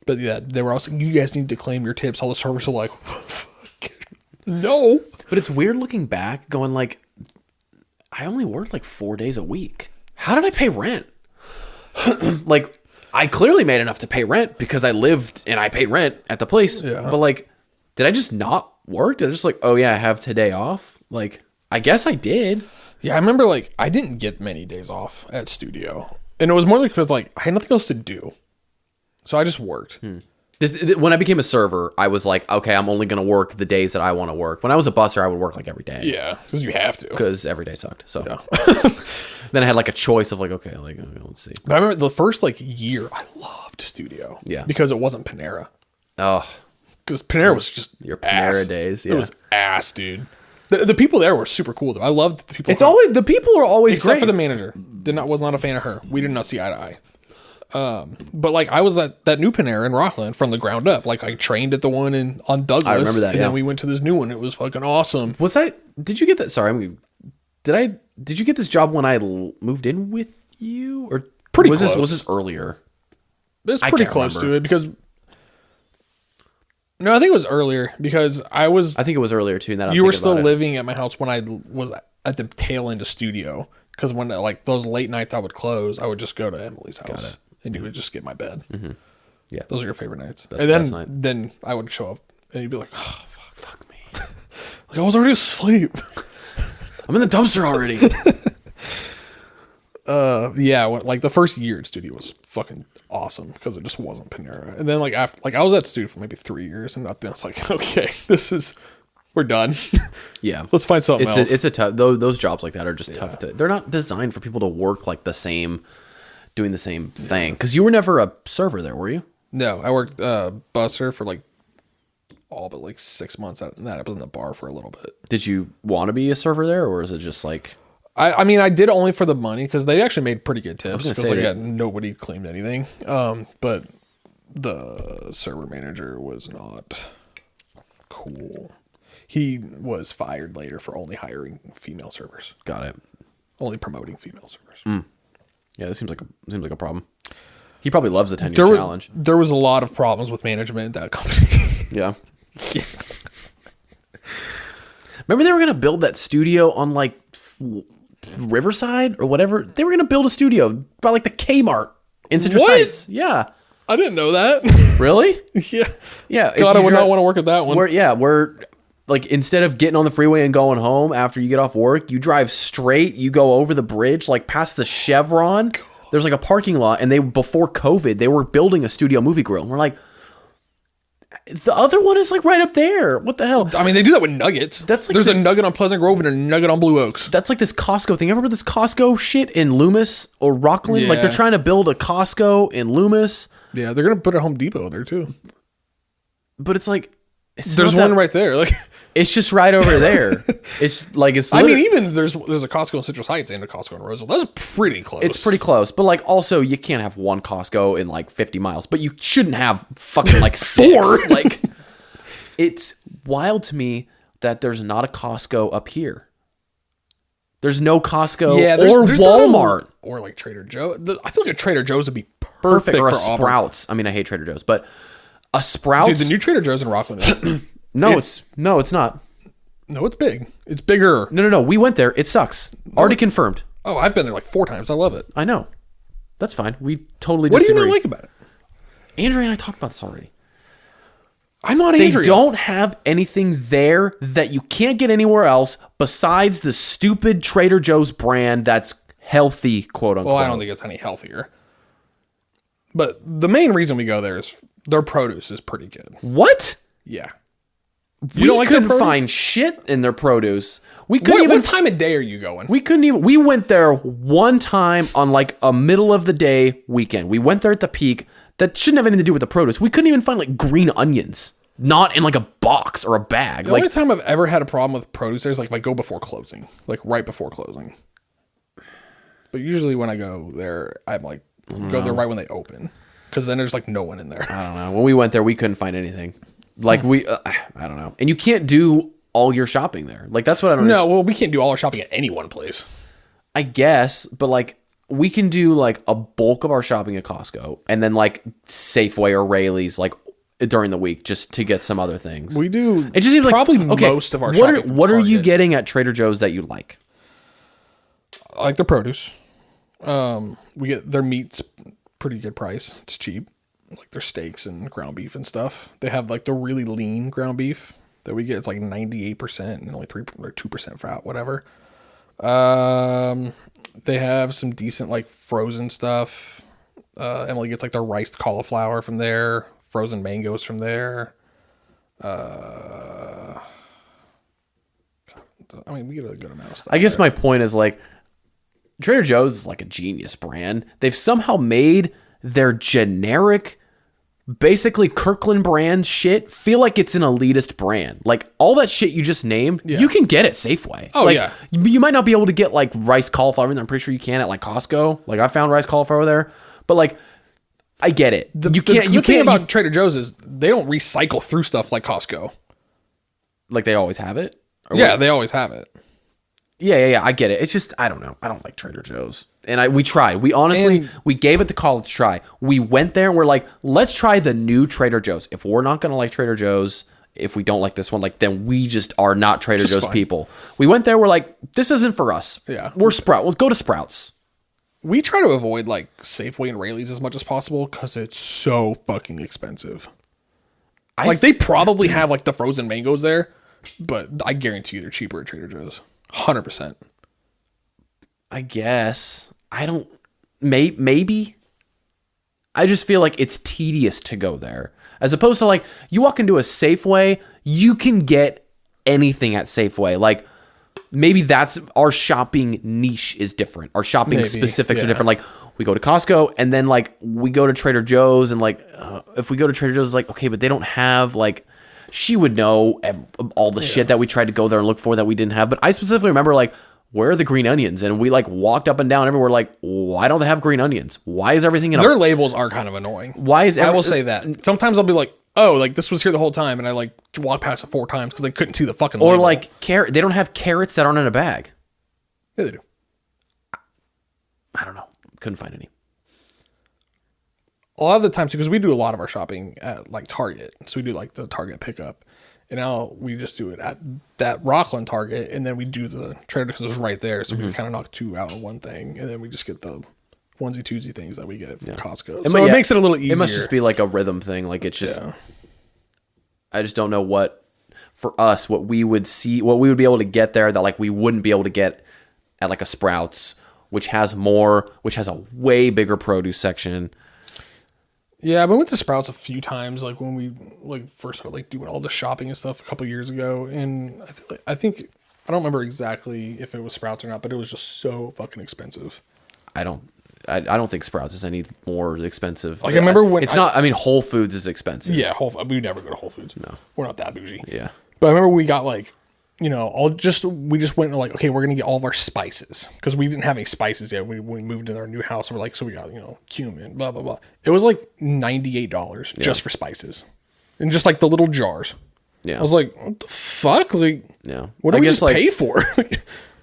But yeah, they were also, you guys need to claim your tips. All the servers are like, no. But it's weird looking back, going I only worked 4 days a week. How did I pay rent? I clearly made enough to pay rent because I lived and I paid rent at the place. Yeah. But like, did I just not work? Did I just like, oh yeah, I have today off? Like, I guess I did. Yeah, I remember like I didn't get many days off at studio, and it was more because like I had nothing else to do, so I just worked. When I became a server, I was like, okay, I'm only gonna work the days that I want to work. When I was a busser, I would work like every day. Yeah, because you have to. Because every day sucked. So Yeah. then I had like a choice of like, okay, like let's see. But I remember the first like year, I loved studio. Yeah. Because it wasn't Panera. Oh, Because Panera was just your Panera ass. days. It Yeah. was ass, dude. The people there were super cool though. I loved the people. It's always the people are always except great. for the manager. Was not a fan of her. We did not see eye to eye. But like I was at that new Panera in Rockland from the ground up. Like I trained at the one on Douglas. I remember that, And yeah. then we went to this new one. It was fucking awesome. Was I? Did you get that? Sorry, did you get this job when I moved in with you, or Pretty was close. Was this earlier? It was I pretty can't close remember. to it because. No, I think it was earlier because I think it was earlier too. And you were still living at my house when I was at the tail end of studio. Because when like those late nights I would close, I would just go to Emily's house and you would just get my bed. Mm-hmm. Yeah, those are your favorite nights. That's and the best night. then I would show up and you'd be like, oh, fuck me. Like I was already asleep. I'm in the dumpster already. Yeah, like the first year at studio was fucking awesome because it just wasn't Panera. And then like after, like I was at studio for maybe 3 years, and I was like, okay, we're done. Yeah, let's find something else. It's a tough. Those jobs like that are just tough to. They're not designed for people to work like doing the same thing. Because you were never a server there, were you? No, I worked busser for like all but like 6 months. Out of that, I was in the bar for a little bit. Did you want to be a server there, or is it just like? I mean, I did only for the money because they actually made pretty good tips. gonna Because say like, that- nobody claimed anything. But the server manager was not cool. He was fired later for only hiring female servers, Got it. only promoting female servers. Yeah, this seems like a problem. He probably loves the 10-year There challenge. there was a lot of problems with management at that company. Yeah. Remember they were gonna build that studio on like Riverside or whatever. They were gonna build a studio by like the Kmart in Citrus What? Heights. Yeah. I didn't know that. Really? Yeah. Yeah. God, I would not want to work at that one. We're like, instead of getting on the freeway and going home after you get off work, you drive straight, you go over the bridge, like past the Chevron. There's like a parking lot, and before COVID, they were building a studio movie grill. And we're like, the other one is like right up there. What the hell? I mean, they do that with nuggets. That's like There's a nugget on Pleasant Grove and a nugget on Blue Oaks. That's like this Costco thing. Remember this Costco shit in Loomis or Rockland? Like they're Yeah. trying to build a Costco in Loomis, Yeah, they're gonna put a Home Depot there too. but it's like There's not one that- right there. Like, It's just right over there. It's like it's. I mean, literally- even there's a Costco in Citrus Heights and a Costco in Roseville. That's pretty close. It's pretty close, but like also you can't have one Costco in like 50 miles, but you shouldn't have fucking like four. Like, it's wild to me that there's not a Costco up here. There's no Costco or there's not a- Walmart. or like Trader Joe. I feel like a Trader Joe's would be perfect Or a for Auburn. Sprouts. I mean, I hate Trader Joe's, but a Sprouts. Dude, the new Trader Joe's in Rockland. it's not. No, it's big. It's bigger. No. We went there. It sucks. Already confirmed. Oh, I've been there like 4 times. I love it. I know. That's fine. We totally What do disagree. you not like about it? Andrea and I talked about this already. I'm not They Andrea. don't have anything there that you can't get anywhere else besides the stupid Trader Joe's brand that's healthy, quote unquote. Well, I don't think it's any healthier. But the main reason we go there is their produce is pretty good. What? Yeah. We don't like their couldn't produce? find shit in their produce. We couldn't What time of day are you going? We couldn't even. We went there one time on like a middle of the day weekend. We went there at the peak. That shouldn't have anything to do with the produce. We couldn't even find like green onions, not in like a box or a bag. The Like, only time I've ever had a problem with produce there is like if I go before closing, like right before closing. But usually when I go there, I'm like go there right when they open, because then there's like no one in there. I don't know. When we went there, we couldn't find anything. Like I don't know. And you can't do all your shopping there. Like that's what I don't. No, well, we can't do all our shopping at any one place. I guess, but like we can do like a bulk of our shopping at Costco, and then like Safeway or Rayleigh's like during the week just to get some other things. We do. It just seems probably like, okay, most of our what shopping. are, from what are you Target. getting at Trader Joe's that you like? I like their produce. We get their meats pretty good price. It's cheap. Like their steaks and ground beef and stuff. They have like the really lean ground beef that we get. It's like 98% and only 3 or 2% fat, whatever. They have some decent like frozen stuff. Emily gets like the riced cauliflower from there, frozen mangoes from there. I mean, we get a good amount of stuff. I guess my point is like Trader Joe's is like a genius brand. They've somehow made their generic, basically Kirkland brand shit feel like it's an elitist brand. Like all that shit you just named, you can get at Safeway. Oh, like, yeah. You might not be able to get like rice cauliflower. I'm pretty sure you can at like Costco. Like I found rice cauliflower there, but like I get it. The good thing about Trader Joe's is they don't recycle through stuff like Costco. Like they always have it. Yeah, they always have it. Yeah. I get it. It's just I don't know. I don't like Trader Joe's. And we tried. We honestly we gave it the college try. We went there and we're like, let's try the new Trader Joe's. If we're not gonna like Trader Joe's, if we don't like this one, like then we just are not Trader Joe's people. We went there. We're like, this isn't for us. Yeah, we're Sprout. Let's go to Sprouts. We try to avoid like Safeway and Raley's as much as possible because it's so fucking expensive. Like they probably have like the frozen mangoes there, but I guarantee you they're cheaper at Trader Joe's. 100%. I guess. I don't. Maybe. I just feel like it's tedious to go there. As opposed to like, you walk into a Safeway, you can get anything at Safeway. Like, maybe that's our shopping niche is different. Our shopping specifics are different. Like, we go to Costco and then like we go to Trader Joe's and like, if we go to Trader Joe's, it's like, okay, but they don't have like, she would know all the shit that we tried to go there and look for that we didn't have. But I specifically remember like, where are the green onions? And we like walked up and down everywhere like, why don't they have green onions? Why is everything in their labels are kind of annoying. Why is I will say that. Sometimes I'll be like, oh, like this was here the whole time. And I like walked past it 4 times because I couldn't see the fucking label. Or like they don't have carrots that aren't in a bag. Yeah, they do. I don't know. Couldn't find any. A lot of the times, because we do a lot of our shopping at like Target. So we do like the Target pickup. And now we just do it at that Rockland Target, and then we do the Trader because it's right there. So we can kind of knock 2 out of one thing, and then we just get the onesie twosie things that we get from Costco. So it makes it a little easier. It must just be like a rhythm thing. Like it's just, I just don't know what for us what we would see, what we would be able to get there that like we wouldn't be able to get at like a Sprouts, which has a way bigger produce section. Yeah, we went to Sprouts a few times, like when we like first started like doing all the shopping and stuff a couple years ago, and I think I don't remember exactly if it was Sprouts or not, but it was just so fucking expensive. I don't think Sprouts is any more expensive. Like I remember when it's not. I mean, Whole Foods is expensive. Yeah, we never go to Whole Foods. No, we're not that bougie. Yeah, but I remember we got like, you know, we just went and like, okay, we're gonna get all of our spices because we didn't have any spices yet. We moved into our new house, and we're like, so we got, you know, cumin, blah blah blah. It was like $98 just for spices, and just like the little jars. Yeah, I was like, what the fuck? Like, what do I we guess, just like, pay for?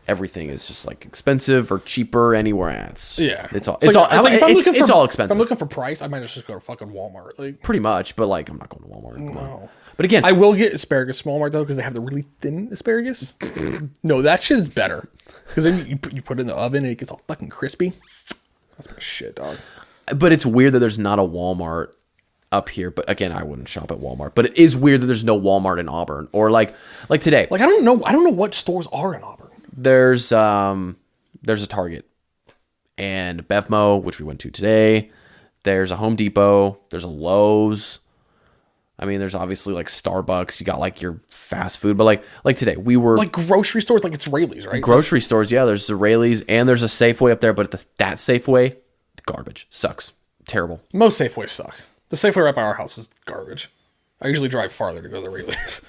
everything is just like expensive or cheaper anywhere else. Yeah, it's all expensive. If I'm looking for price, I might just go to fucking Walmart. Like pretty much, but like I'm not going to Walmart. No. But again, I will get asparagus from Walmart though because they have the really thin asparagus. No, that shit is better because then you put it in the oven and it gets all fucking crispy. That's my shit, dog. But it's weird that there's not a Walmart up here. But again, I wouldn't shop at Walmart. But it is weird that there's no Walmart in Auburn or like today. Like I don't know what stores are in Auburn. There's a Target and Bevmo, which we went to today. There's a Home Depot. There's a Lowe's. I mean, there's obviously like Starbucks. You got like your fast food, but like today we were like grocery stores, like it's Raley's, right? Grocery stores, yeah. There's the Raley's and there's a Safeway up there, but that Safeway, garbage, sucks, terrible. Most Safeways suck. The Safeway right by our house is garbage. I usually drive farther to go to the Raley's.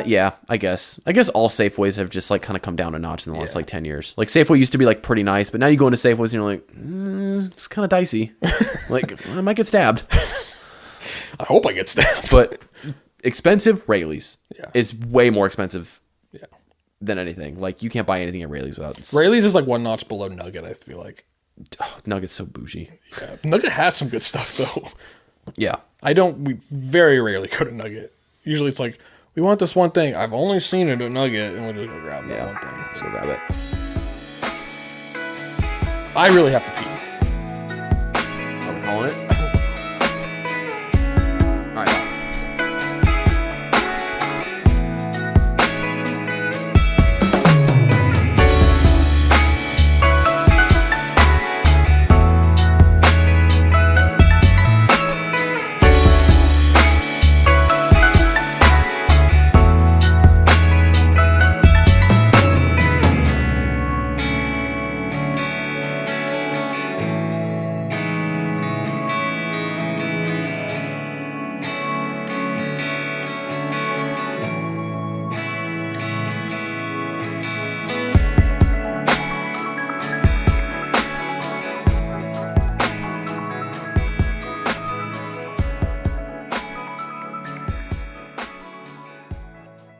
Yeah, I guess all Safeways have just like kind of come down a notch in the last like 10 years. Like Safeway used to be like pretty nice, but now you go into Safeways and you're like, it's kind of dicey. Like I might get stabbed. I hope I get stabbed. But expensive Raley's is way more expensive than anything. Like you can't buy anything at Raley's without. Raley's is like one notch below Nugget, I feel like. Oh, Nugget's so bougie. Yeah. Nugget has some good stuff though. Yeah. We very rarely go to Nugget. Usually it's like, we want this one thing. I've only seen it at Nugget, and we'll just go grab that one thing. Just go grab it. I really have to pee.